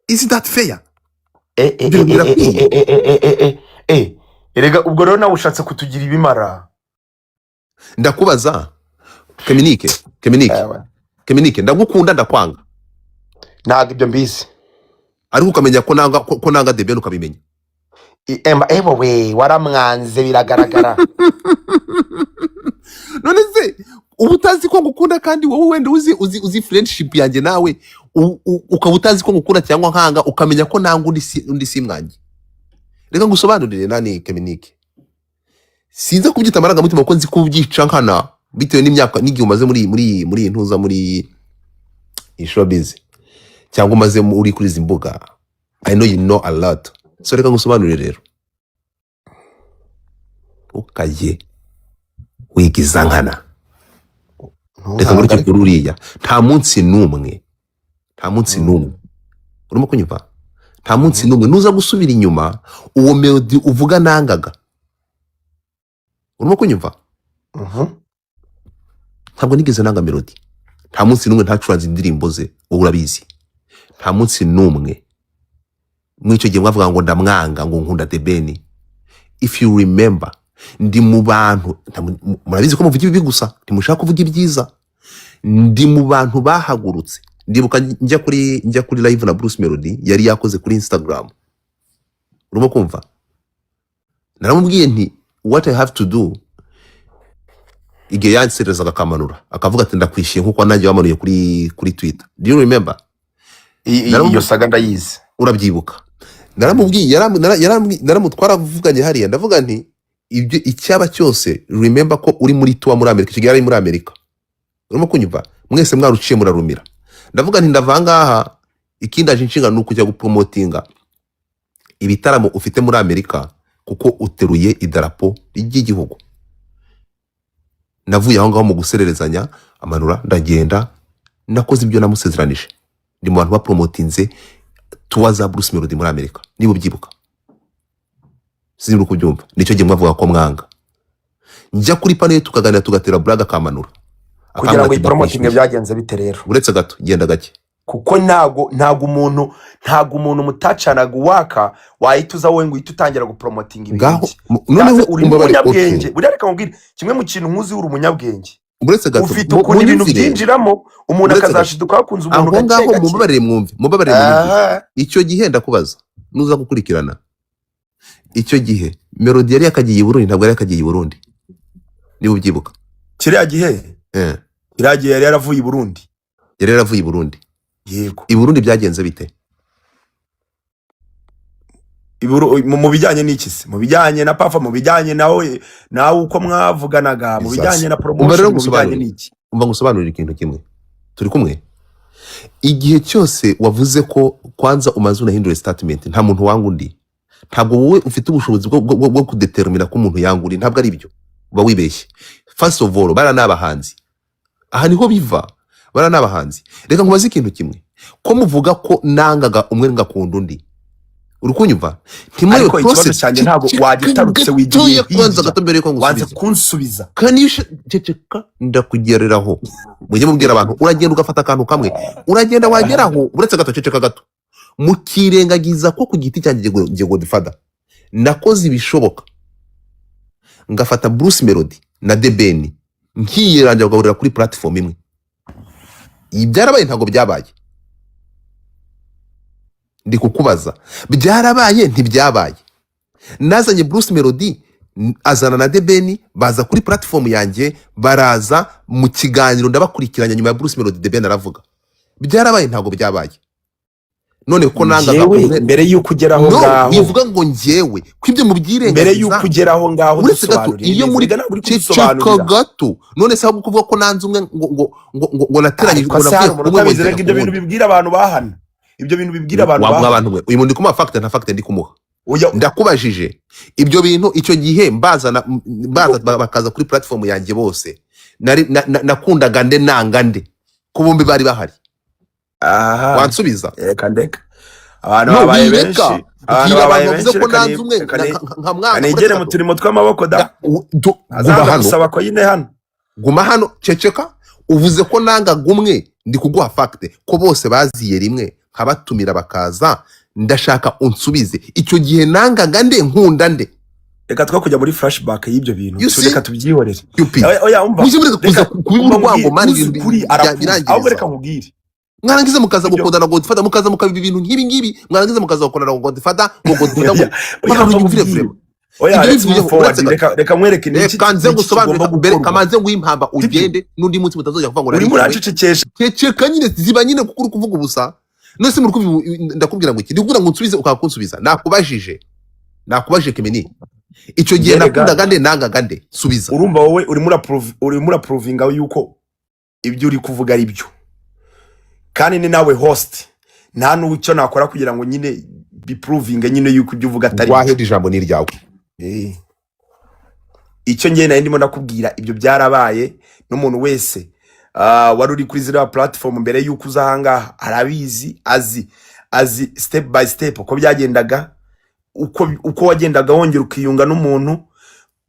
Is that fair? Erega ubwo rero nawe ushatse kutugira ibimara. Ndakubaza Kemenike ndagukunda ndakwanga. Ntabwo ibyo mbizi. Ariko ukamenya ko nanga debeni ukabimenya. We waramwanze biragaragara. None se ubu utazi ko ngukunda kandi wowe wenda uzi friendship yanjye nawe ukaba utazi ko ngukunda cyangwa nkanga ukamenya ko nanga undi simwanjye. Reka ngusobanurire nani Kemenike. Sinza kubyita amarangamutima ko nzi kubyica nkana bitewe n'imyaka n'igihe umaze muri intuza muri showbiz cyangwa umaze uri kuri izi mbuga. I know you know a lot. So reka ngusobanurire rero. Ukaye wigiza nkana. Reka ngurike kururiya nta munsi numwe urimo kunyumva? Nta munsi numwe nuza gusubira inyuma uwo Melody uvuga nangaga. Urimo kunyumva? Ntabwo nigeze nanga Melody. Nta munsi numwe ntacuranze indirimbo ze wowe urabizi. Nta munsi numwe mwicyo gihe mwavuga ngo ndamwanga ngo nkunda debeni. If you remember ndi mu bantu murabizi ko muvuga ibi gusa ntimushaka kuvuga ibyiza. Ndi mu bantu bahagurutse. Ndibuka njya kuri live na Bruce Melody yari yakoze kuri Instagram. Urimo kumva? Naramubwiye nti what I have to do. Igihe yanserezaga akamanura akavuga ati ndakwishiye nkuko nanjye wamanuye kuri Twitter. Do you remember? Iyo saga ndayizi. Urabyibuka? Naramubwiye naramutwara avuganye hariya ndavuga nti ibyo icyaba cyose remember ko uri muri tour muri Amerika. Kigali muri Amerika. Urimo kunyumva? Mwese mwaruciye murarumira. Ndavuga nti ndavangaha ikindaje inshinga nuko ujya gupromotinga ibitaramo ufite muri Amerika kuko uteruye idarapo ry'igihugu. Navuye aho ngaho mu gusererezanya amanura ndagenda nakoze ibyo namusezeranije. Ndi mu bantu bapromotinze tour za Bruce Melody muri Amerika. Niba ubyibuka? Sinzi kubyumva. Nicyo gihe mwavuga ko mwanga. Njya kuri panel tukaganira tugatera blaga kamanura. kugira ngo ipromoting byagenze bite rero uretse gato genda gake kuko ntago umuntu mutacanaga uwaka wahituza wowe ngo uhite utangira gupromoting ibintu noneho uri umunyabwenge buriya reka nkubwire kimwe mu kintu nkuzi uri umunyabwenge uretse gato ufite ukuntu ibintu byinjiramo umuntu akazashiduka hakunze umuntu aho ngaho mubabarire mwumve icyo gihe ndakubaza nuza gukurikirana icyo gihe Melody yari yakagiye i Burundi ntabwo yari yakagiye i Burundi niba ubyibuka kiriya gihe yari yaravuye i Burundi yego i Burundi byagenze bite mu bijyanye n'iki se mu bijyanye na Pafa mu bijyanye nawe uko mwavuganaga mu bijyanye na promotion mu bijyanye n'iki umva ngusobanurira ikintu kimwe turi kumwe igihe cyose wavuze ko kwanza umaze unahindura statement nta muntu wanga undi ntabwo wowe ufite ubushobozi bwo kudetermina ko umuntu yanga undi ntabwo ari byo uba wibeshye first of all bara n'abahanzi aha niho biva bara n'abahanzi reka nkubaze ikintu kimwe ko muvuga ko nangaga umwe ngakunda undi urukunyumva ntimwe process cyane ntago wagitarutse wigiye kwanza gato mbere yuko wanze kunsubiza kanisha ceceka ndakugereraho mujye mubwira abantu uragenda ugafata akantu kamwe uragenda wageraho uretse gato ceceka gato mukirengagiza ko ku giti cyanjye Godfather nakoze ibishoboka ngafata Bruce Melody na The Ben nkiyiranja kugahurira kuri platform imwe ibyarabaye ntago byabaye ndi kukubaza byarabaye ntibyabaye nazanye Bruce Melody azana na The Ben baza kuri platform yanjye baraza mu kiganiro ndabakurikiranya nyuma ya Bruce Melody The Ben aravuga byarabaye ntago byabaye none ko nangaga mbere yuko ugeraho ngaho bivuga ngo njyewe kwibyo mubyirengagiza mbere yuko ugeraho ngaho uretse gato iyo muri ceceka gato none se kuvuga ko nanze umwe ngo nateranyije ngo navuye ibyo bintu bibwira abantu bahana ibyo bintu bibwira abantu bahana uyu muntu kuma fact nta fact ndi kumuha ndakubajije ibyo bintu icyo gihe baza bakaza kuri platform yanjye bose nakundaga nde nanga nde ko bombi bari bahari wansubiza reka ndeka abantu babaye benshi bavuze ko nanze umwe nka mwana kanegere mu turimo tw'amaboko da azanga gusaba ko yine hano guma hano ceceka uvuze ko nanga gumwe ndi kuguha fact ko bose baziye rimwe nkabatumira bakaza ndashaka unsubize icyo gihe nangaga nde nkunda nde reka twakujya muri flashback y'ibyo bintu reka tubyihorere oya umva kuza kubibura urwango mani ibintu birangiza aho reka nkubwire mwarangiza mukaza gukundana Godfather mukaza mukabiba ibintu nk'ibi ngibi mwarangiza mukaza gukundana Godfather reka mwereke n'iki kanze gusobanurira mbere kamanze nguyimpamba ugende n'undi munsi mutazojya kuvuga ngo uri muracecekesha ceceka nyine ziba nyine kuko uri kuvuga ubusa nose muri ndakubwira ngo iki ndikubwira ngo unsubize ukakunsubiza nakubajije Kemeni icyo gihe nakundaga nde nangaga nde subiza urumva wowe uri muraprovinga yuko ibyo uri kuvuga ari byo kandi ni nawe host nta n'ucyo nakora kugira ngo nyine biprovinga nyine yuko ibyo uvuga atari wahe ijambo ni ryawe icyo ngiye nari ndimo nakubwira ibyo byarabaye n'umuntu wese wari uri kuri ziriya platform mbere yuko uzahanga arabizi azi step by step uko byagendaga uko wagendaga wongera ukiyunga n'umuntu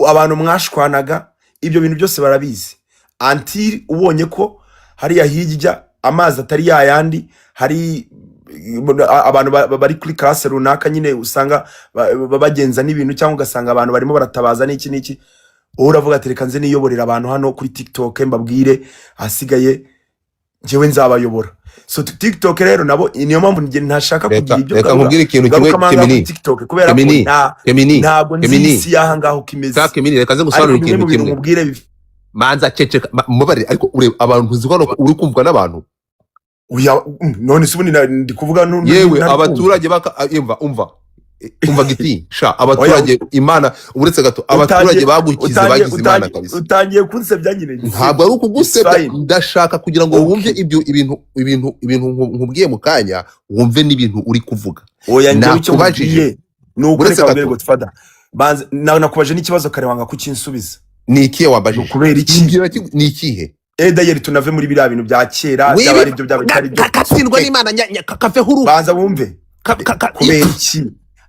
abantu mwashwanaga ibyo bintu byose barabizi until ubonye ko hariya hirya amazi atari yayandi hari abantu bari kuri classe runaka nyine usanga bagenza n'ibintu cyangwa ugasanga abantu barimo baratabaza n'iki uravuga ati reka nze niyoborera abantu hano kuri TikTok mbabwire hasigaye njyewe nzabayobora so TikTok rero nabo niyo mpamvu ntashaka kugira ibyo reka nkubwire ikintu kimwe Kemeni TikTok kubera ko ntabwo nzi yaha ngaho kimeze Kemeni reka nze gusobanura ikintu kimwe manza ceceka mubarire ariko ureba abantu uziko uri kumvwa n'abantu none se ubundi ndi kuvuga yewe abaturage umva giti sha abaturage Imana uretse gato abaturage bagukize bagize Imana kabisa utangiye kunsebya nyine ntabwo ari ukugusebya ndashaka kugira ngo wumve ibintu nkubwiye mu kanya wumve n'ibintu uri kuvuga nakubajije uretse gato Godfather nakubaje n'ikibazo kare wanga kukinsubiza ni ikihe wabajije kubera iki ni ikihe dayeri tunave muri biriya bintu bya kera byabari ibyo byabitari byo katsindwa n'Imana kafe huru banza bumve kubera iki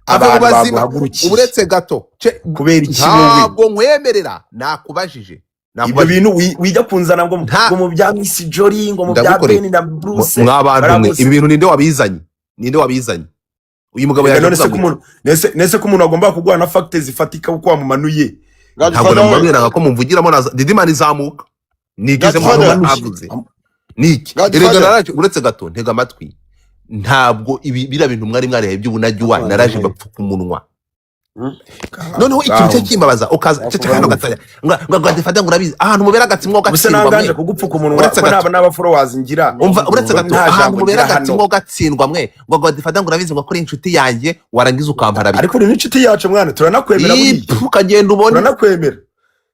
abantu bahagurukiye uretse gato kubera iki ntabwo nkwemerera nakubajije ibyo bintu wijya kunzana ngo mu bya Miss Jolly ngo mu bya Ben na Bruce mwabantu mwe ibi bintu ninde wabizanye uyu mugabo yaje nese ko umuntu agomba kugwa na factors zifatika uko wamumanuye ntabwo namubwira ko mumvugiramo na Didimani zamuka nigize mu avuze niki erega naraje uretse gato ntega amatwi ntabwo ibi bira bintu mwari by'ubunajyi naraje bapfuka umunwa noneho ikintu cyo kimbabaza ukaza cecekano gataya ngo difata ngo urabizi ahantu mubera gatsimwo gatsindwa mwe kugupfuka umunwa ko n'aba followers ngira umva uretse gato ahantu mubera gatsimwo gatsindwa mwe ngo difata ngo urabizi ngo kuri inshuti yanjye warangiza ukampara ariko ni inshuti yacu mwana turanakwemera buri ukagenda ubone turanakwemera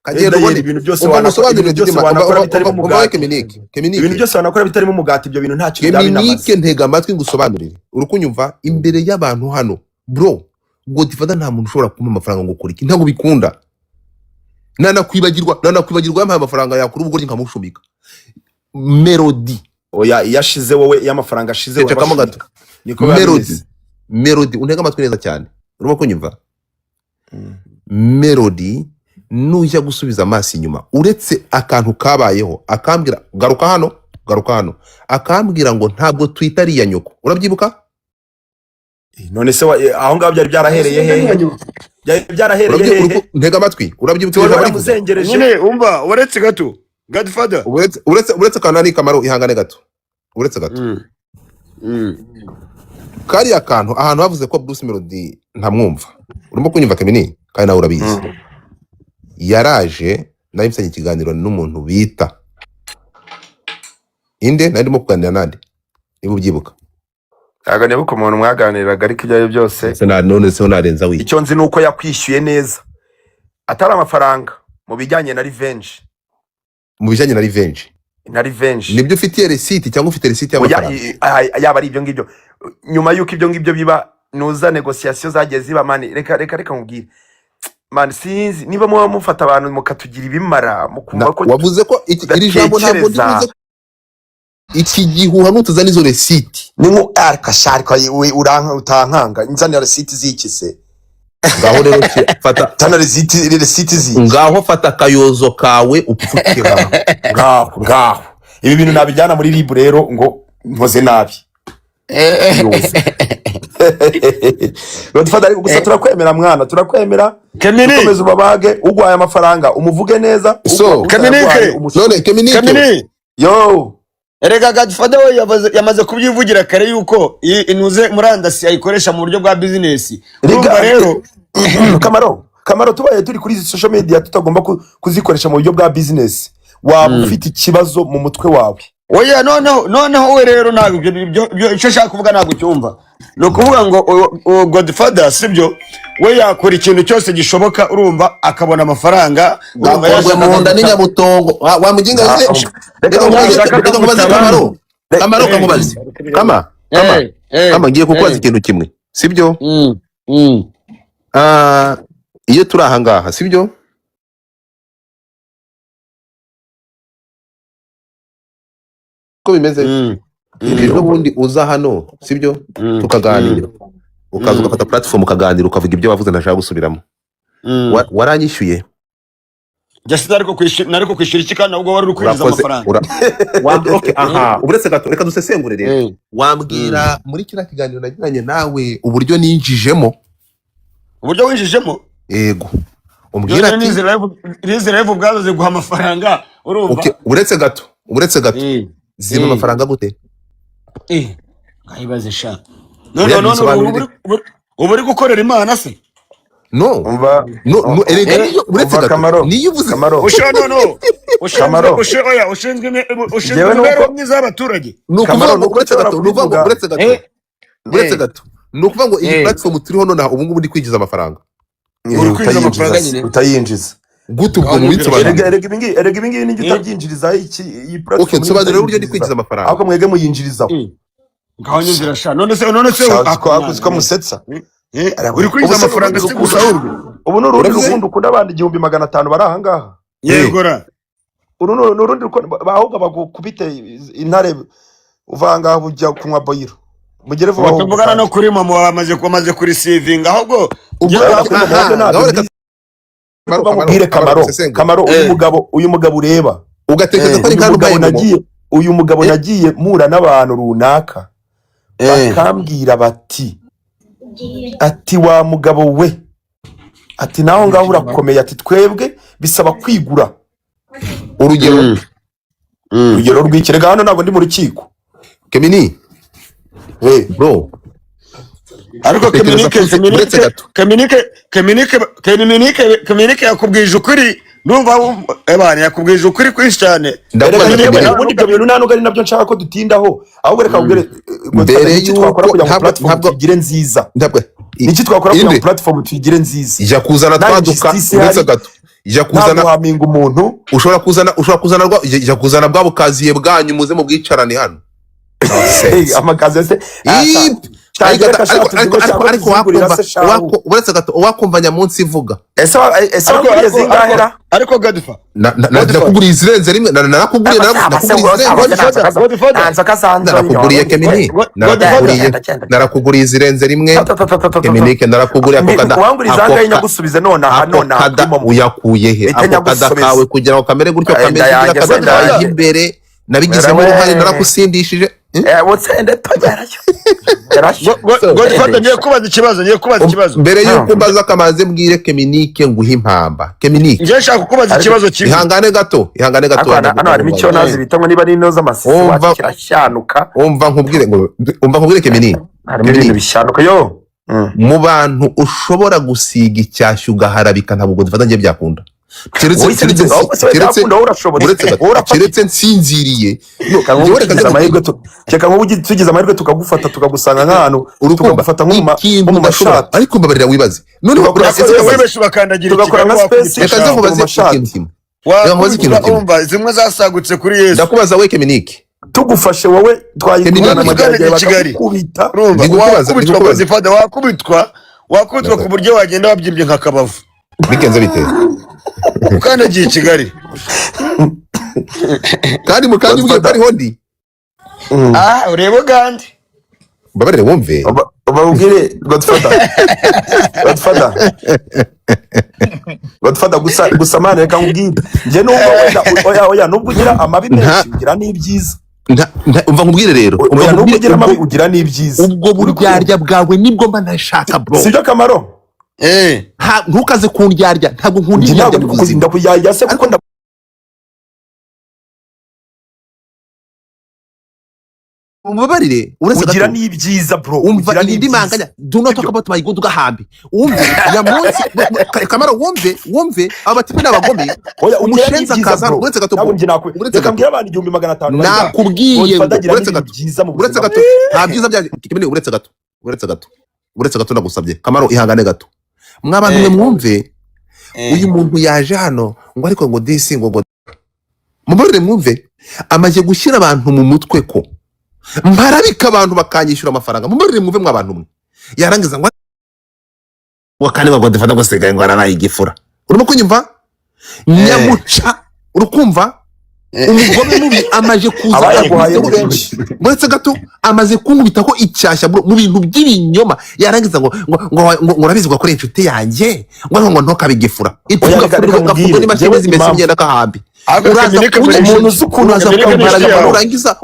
kagenda ubone ibintu byose wanakora bitarimo umugati ibintu byose wanakora bitarimo umugati ibyo bintu nta kintu byabinamaze ntega amatwi ngusobanurire urukunyumva imbere y'abantu hano bro ngo difata nta muntu ushobora kumpa amafaranga ngo ukora iki ntabwo bikunda nanakwibagirwa yampaye amafaranga yakura ubwo nkamushumika Melody oya yashize wowe y'amafaranga ashize cekamo gato Melody untega amatwi neza cyane urimo kunyumva Melody nujya gusubiza amaso inyuma uretse akantu kabayeho akambwira garuka hano akambwira ngo ntabwo Twitter ari ya nyoko urabyibuka none se aho ngaho byari byarahereye hehe ntega amatwi urabyibuka nyine umva uretse gato Godfather uretse kanani Kamaro ihangane gato uretse gato kari akantu ahantu havuze ko Bruce Melody ntamwumva urimo kunyumva Kemini kandi nawe urabizi yaraje nayo mfanye ikiganiro n'umuntu bita inde narimo kuganira nande niba ubyibuka agane buko umuntu mwaganiraga ariko ibyo byose none se narenza wi icyo nzi nuko yakwishyuye neza atari amafaranga mu bijyanye na revenge nibyo ufitiye receipt cyangwa ufite receipt y'amafaranga yaba ari ibyo ngibyo nyuma yuko ibyo ngibyo biba nuza negotiation zagiye ziba mani reka nkubwire man sinzi niba muba mufata abantu mukatugira ibimara mukumva ko wavuze ko iri jambo ntabwo ndivuze iki gihuha nutuzana izo receipt ni nko arkashari ko utankanga nzanira receipt zikise ngaho rero fata tana receipt zi ngaho fata kayozo kawe upfukira ngaho ibi bintu nabijyana muri libu rero ngo nkoze nabi Godfather gusa turakwemera mwana turakwemera ukomeza ubabage ugwaye amafaranga umuvuge neza none Keminike yo erega Godfather we yamaze kubyivugira kare yuko inuze murandasi ayikoresha mu buryo bwa business urumva rero Kamaro tubaye turi kuri social media tutagomba kuzikoresha mu buryo bwa business waba ufite ikibazo mu mutwe wawe oya noneho we rero ntabwo ibyo icyo shaka kuvuga ntabwo cyumva no kuvuga ngo Godfather sibyo we yakora ikintu cyose gishoboka urumva akabona amafaranga urumva yaje mu nda n'inyabutongo wamuginga Kamaro kamubaze kama ngiye kukubaza ikintu kimwe sibyo iyo turi aha ngaha sibyo ko bimeze ejo bundi uza hano sibyo tukaganira ukaza ugafata platform ukaganira ukavuga ibyo wavuze ntashaka gusubiramo waranyishyuye nariko kwishyura iki kandi ubwo wari uri kwinjiza amafaranga uretse gato reka dusesengure rero wambwira muri kiriya kiganiro nagiranye nawe uburyo ninjijemo yego umbwira ati nizi live ubwazo ziguha amafaranga urumva uretse gato zima amafaranga gute ngahibaze sha none ubu uri gukorera Imana se no erega niyo uretse gato niyo uvuze ushinzwe imibereho myiza y'abaturage uretse gato ni ukuvuga ngo iyi platform turiho nonaha ubu ngubu ndi kwinjiza amafaranga utayinjiza gute ubwo mu minsi erega ibingibi ni utabyinjiriza iyi platform nsobanurira uburyo ndi kwinjiza amafaranga ahubwo mwege muyinjirizaho ngaho nyumvira sha none se ko musetsa uri kwinjiza amafaranga se gusa ubu n'urundi rukundo ukunda abandi 1500 bari aha ngaha yegora uru n'urundi ahubwo bagukubite intare uvanga bujya kunywa boyiro mugere vuba tuvugana no kuri mama wamaze kuri saving ahubwo bamubwire Kamaro uyu mugabo ureba ugatekereza ko ari kandi ubaye uyu mugabo nagiye mura n'abantu runaka bakambwira ati wa mugabo we ati naho ngaho urakomeye ati twebwe bisaba kwigura urugero rw'ikirega hano ntabwo ndi mu rukiko Kemini bro ariko Keminike yakubwije ukuri numva ebana yakubwije ukuri kwinshi cyane ubundi ibyo bintu ntabwo ari nabyo nshaka ko dutindaho ahubwo reka ubwire mbere twakora kugira ngo platform tuyigire nziza niki twakora kugira ngo platform tuyigire nziza ijya kuzana twaduka uretse gato ijya kuzana haminga umuntu ushobora kuzana ijya kuzana bwa bukaziye bwanyu muze mu bwicarane hano amakazi se ariko uretse gato wakumva nyamunsi ivuga ese wakuriye zingahera ariko Godfa nakuguriye izirenze rimwe narakuguriye Kemini narakuguriye izirenze rimwe Keminike narakuguriye wanguriye izangahe nyagusubize nonaha uyakuye he ako kada kawe kugira ngo kamere gutyo kameze kada imbere nabigizemo uruhare narakusindishije wotsende tojarayo Godfather ngiye kubaza ikibazo mbere yuko mbaza kamaze mbwire Keminike nguha impamba Keminike ngiye nshaka kubaza ikibazo kimwe ihangane gato hano harimo icyo nazi bita ngo niba ari inoza amasisi kirashyanuka umva nkubwire Keminike harimo ibintu bishyanuka yo mu bantu ushobora gusiga icyashyu ugaharabika ntabwo Godfather ngiye byakunda keretse nsinziriye reka nk'ubu tugize amahirwe tukagufata tukagusanga nk'ahantu tukagufata nko mu mashati ariko mbabarira wibaze tugakora nka space wumva zimwe zasagutse kuri Yesu ndakubaza we Keminike tugufashe wowe twayikubita amagare bakakubita wakubitwa ku buryo wagenda wabyimbye nka kabavu bigenze bite ukandagiye Kigali kandi mukandi ubwiye bari hondi ureba gandi babarire wumve babubwire Godfather gusa mane reka nkubwire nje nubwo nubwo ugira amabi menshi ugira n'ibyiza umva nkubwire rero nubwo ugira amabi ugira n'ibyiza ubwo buryarya bwawe nibwo mba nashaka bro sibyo Kamaro ntukaze kundyarya ntabwo nkunda inyarya ndakuyarya se kuko umubabarire ugira n'ibyiza bro umva indi manganya do not talk about my good gahambi umve ya munsi Kamaro wumve abatipe n'abagome umushenza kazana uretse gato reka mbwira abantu 1500 nakubwiye uretse gato nta byiza bya Kemini uretse gato ndagusabye Kamaro ihangane gato mwabantu mwe mwumve uyu muntu yaje hano ngo ariko ngo disi ngo mubarire mwumve amaje gushyira abantu mu mutwe ko mparabika abantu bakanyishyura amafaranga mubarire mwumve mwabantu mwe yarangiza ngo wakane ngo Godfather ngo sigaye ngo aranaye igifura urimo kunyumva nyamuca urukumva umugome mubi amaje kuza uretse gato amaze kunkubita ko icyashya mu bintu by'ibinyoma yarangiza ngo urabizi ko akora inshuti yanjye ngo ntokabigifura ipfuka n'imashini zimeze imyenda kahambi umuntu uzi ukuntu urangiza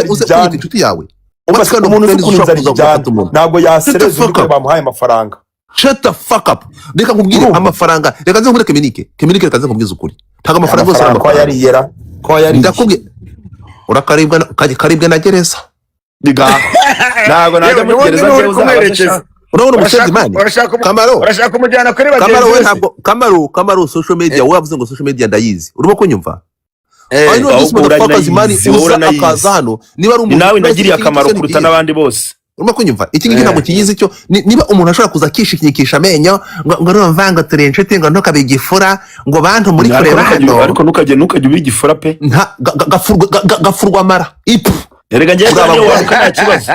uze inshuti yawe umuntu uzi ukuntu inzara ntabwo yasereza uburyo bamuhaye amafaranga shut the fuck up reka nkubwire amafaranga reka nze nkubwire Keminike reka nze nkubwize ukuri ntago amafaranga yose ko yariyera ndakubwiye urakaribwa na gereza ntago najya muri gereza urabona umusenzi mani urashaka kumujyana kuri bagenzi Kamaro social media wowe avuze ngo social media ndayizi urimo kunyumva nawe nagiriye akamaro kuruta n'abandi bose urimo kunyumva iki ngiki ntabwo kiyizi cyo niba umuntu ashobora kuza akishikikisha amenyo ngo urumva turi inshuti ngo ntukabigifura ngo bantu muri kureba hano ariko ntukajye ubigifura pe gafurwa amara ipu erega ngiye kandi waruka nta kibazo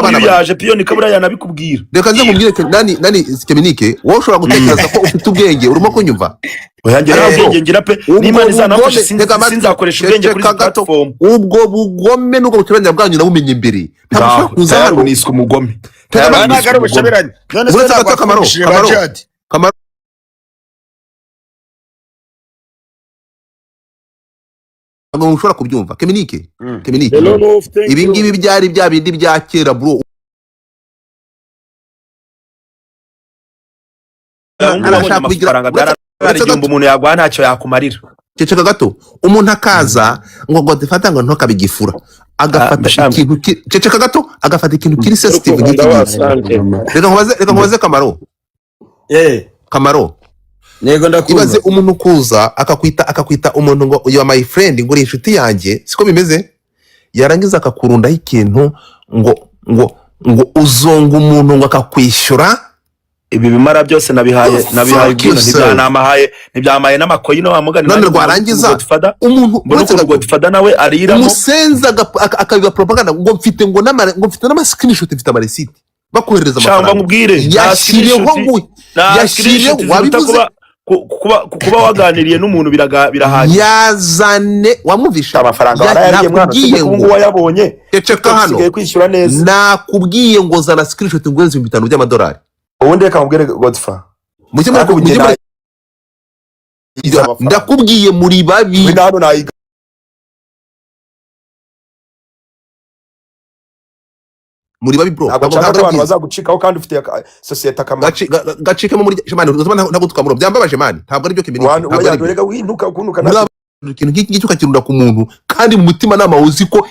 kandi yaje piyo ni kabura yanabikubwira reka nze nkubwire nani Keminike wowe ushobora gutekereza ko ufite ubwenge urimo kunyumva oyangira ubwenge ngira pe n'Imana izanamfasha sinzakoresha ubwenge kuri platform ubwo bugome n'ubwo buturanya bwanyu nabumenye imbere ntabwo kuza hano niswe umugome ntabwo ari ubushabiranye none se Kamaro ntabwo ushobora kubyumva Keminike. Keminike The Lord of thank ibi you. ngibi byari bya bindi bya kera bro. arashaka kugira igihumbi umuntu yagwa ntacyo yakumarira. Ceceka gato umuntu akaza ngo Godfather ngo ntukabigifura agafata ikintu ceceka gato agafata ikintu kiri sensitive nk'iki. Reka nkubaze Kamaro. Kamaro. Nego ndakumva. Ibaze umuntu kuza akakwita umuntu ngo you are my friend ngo uri inshuti yanjye siko bimeze yarangiza akakurundaho ikintu ngo uzonga umuntu ngo akakwishyura. Ibi bimara byose nabihaye ntibyamaye n'amakoyi no wamugani none rwarangiza umuntu mbona Godfather nawe ariramo umusenza akabiba propaganda ngo mfite n'ama screenshot mfite amaresiti bakohereza amafaranga cyangwa ngubwire yashiriyeho wabivuze kuba waganiriye n'umuntu birahanye yazane wamwumvisha amafaranga warayariye mwana ngo wayabonye ceceka hano usigaye kwishyura neza nakubwiye ngo zana screenshot ngo $5,000 by'amadolari ubundi reka mubwire Godfather ndakubwiye muri babi hano nayiga muri babi bro ntabwo abantu bazagucikaho kandi ufite societe akamaro gacikemo muri shemani ntabwo tukamuro byambabaje mani ntabwo ari byo Keminike reka winuka ukunuka ikintu nk'iki ukakirunda ku muntu kandi mu mutima nama uzi ko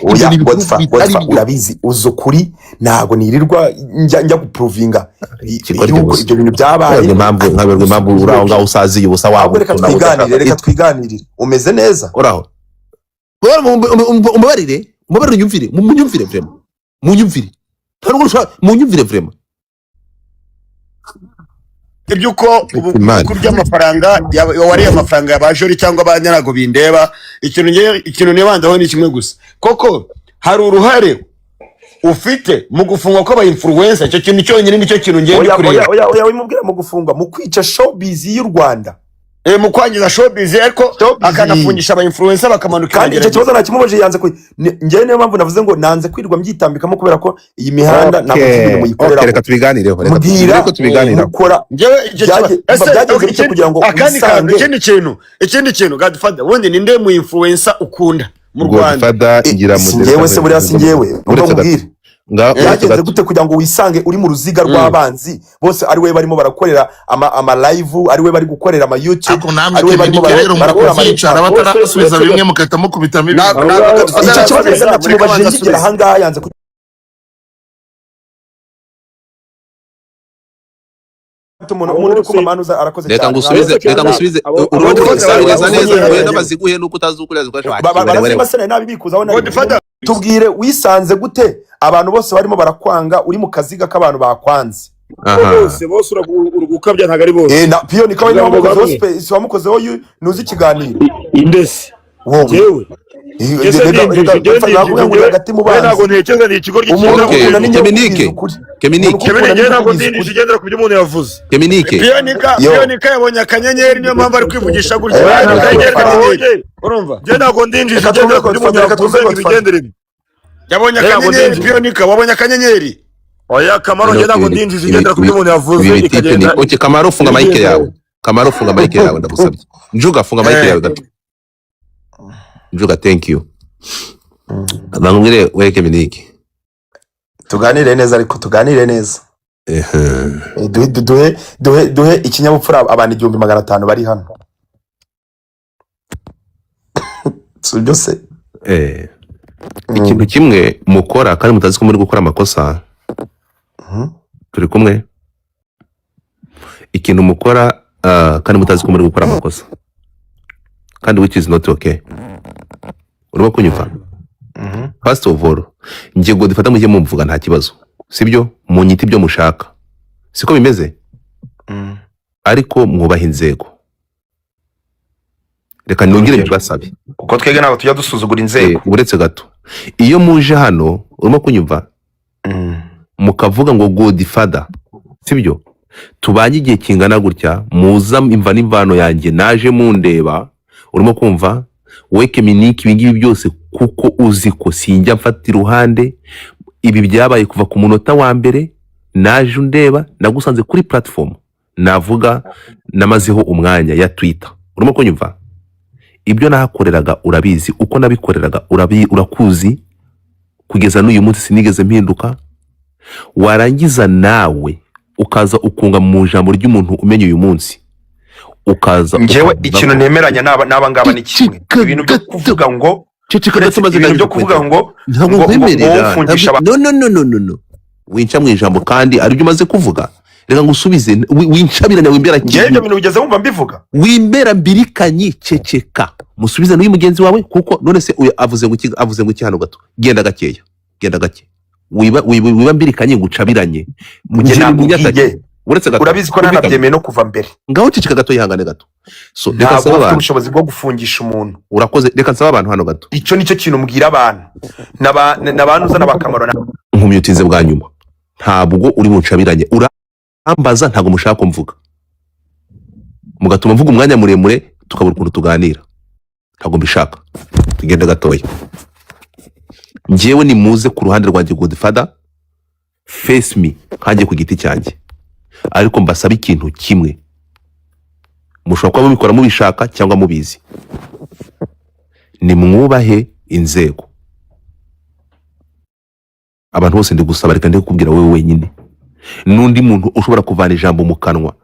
urabizi uzi ukuri ntabwo nirirwa njya guprovinga ibyo bintu byabaye impamvu uraho ngaho usaziye ubusa wabo. Reka twiganirire umeze neza uraho umubarire munyumvire vraiment munyumvire vraiment ibyuko kurya amafaranga wariye amafaranga yabajori cyangwa abanyarago bindeba ikintu nibandaho ni kimwe gusa koko hari uruhare ufite mu gufungwa ko influencer icyo kintu cyonyine nicyo kintu ngende kureba oya wimubwira mu gufungwa mu kwica showbiz y'u Rwanda mu kwangiza showbiz ariko akanafungisha aba influencer bakamanuka kandi icyo kibazo nakimubaje yanze ko njye niyo mpamvu navuze ngo nanze kwirwa mbyitambikamo kubera ko iyi mihanda ntabwo tubiri mu yikorera. Reka tubiganireho reka tubiganireho ukora njyewe byageze kugira ngo ikindi kintu Godfather wundi ninde mu influencer ukunda mu Rwanda njyewe se buriya si njyewe ndamubwira byageze gute kugira ngo wisange uri mu ruziga rw'abanzi bose ari we barimo barakorera ama live ari we bari gukorera ama YouTube ari we barimo barakora amayicara batarasubiza bimwe mukahita mukubitamo icyo kibazo nakimubaje ngigera ahangaha yanze reka ngusubize urundi kusabiriza neza ngo n'abaziguhe nuko utazukuriza tubwire wisanze gute abantu bose barimo barakwanga uri mu kaziga k'abantu bakwanze bose urugukabya ntago ari bose na piyo ni kawe wamukozeho nuzi ikiganiro indesi jewe Keminike yabonye akanyenyeri niyo mpamvu ari kwivugisha gutya urumva je ntago ndinjije igendera ku by'umuntu yavuze ibigenderemo yabonye akanyenyeri Piyonika wabonye akanyenyeri oya Kamaro je ntago ndinjije igendera ku by'umuntu yavuze ikagenda. Okay Kamaro funga mic yawe ndagusabye Njuga funga mic yawe gato Njuga thank you bangumire we Keminike tuganire neza ariko tuganire neza duhe ikinyabupfura abantu 1500 bari hano sibyo se ikintu kimwe mukora kandi mutazi ko muri gukora amakosa turi kumwe ikintu mukora kandi mutazi ko muri gukora amakosa kandi which is not okay urimo kunyumva first of all ngiye Godfather mujye mumvuga nta kibazo sibyo munyita ibyo mushaka siko bimeze ariko mwubaha inzego reka nongere mbibasabe kuko twege nabo tujya dusuzugura inzego uretse gato iyo muje hano urimo kunyumva mukavuga ngo Godfather sibyo tubanye igihe kingana gutya muza imva n'imvano yanjye naje mundeba urimo kumva we Keminike ibingibi byose kuko uzi ko sinjya mfata iruhande ibi byabaye kuva ku munota wa mbere naje undeba nagusanze kuri platform navuga namazeho umwanya ya Twitter urimo kunyumva ibyo nahakoreraga urabizi, uko nabikoreraga urakuzi, kugeza n'uyu munsi sinigeze mpinduka. Warangiza nawe ukaza ukunga mu jambo ry'umuntu umenye uyu munsi, ukaza ngewe ikintu nemeranya n'aba ngaba ni kimwe, ibintu byo kuvuga ngo ibintu byo kuvuga ngo ufungisha no winca mu ijambo kandi ari byo umaze kuvuga. Reka ngusubize, wincabirane wimbera ngewe ibyo bintu bigeze wumva mbivuga, wimbera mbirikanyi, ceceka, musubize n'uyu mugenzi wawe, kuko none se avuze ngo iki hano gato, genda gake wiba mbirikanyi ngucabiranye uretse gato, urabizi ko nanabyemeye no kuva mbere. Ngaho ceceka gato, yihangane gato. So reka nsaba abantu ubushobozi bwo gufungisha umuntu, urakoze. Reka nsaba abantu hano gato, icyo nicyo kintu mbwira abantu n'abantu uzana bakamaro nkumyutize bwa nyuma, ntabwo uri muncabiranye, urambaza ntabwo mushaka kumvuga, mugatuma mvuga umwanya muremure tukabura ukuntu tuganira, ntabwo mbishaka. Tugende gatoya, njyewe ni muze ku ruhande rwanjye Godfather, face me kanjye ku giti cyanjye, ariko mbasaba ikintu kimwe, mushobora kuba mubikora mubishaka cyangwa mubizi, ni mwubahe inzego. Abantu bose ndi gusaba, reka ndi kukubwira wowe wenyine, n'undi muntu ushobora kuvana ijambo mu kanwa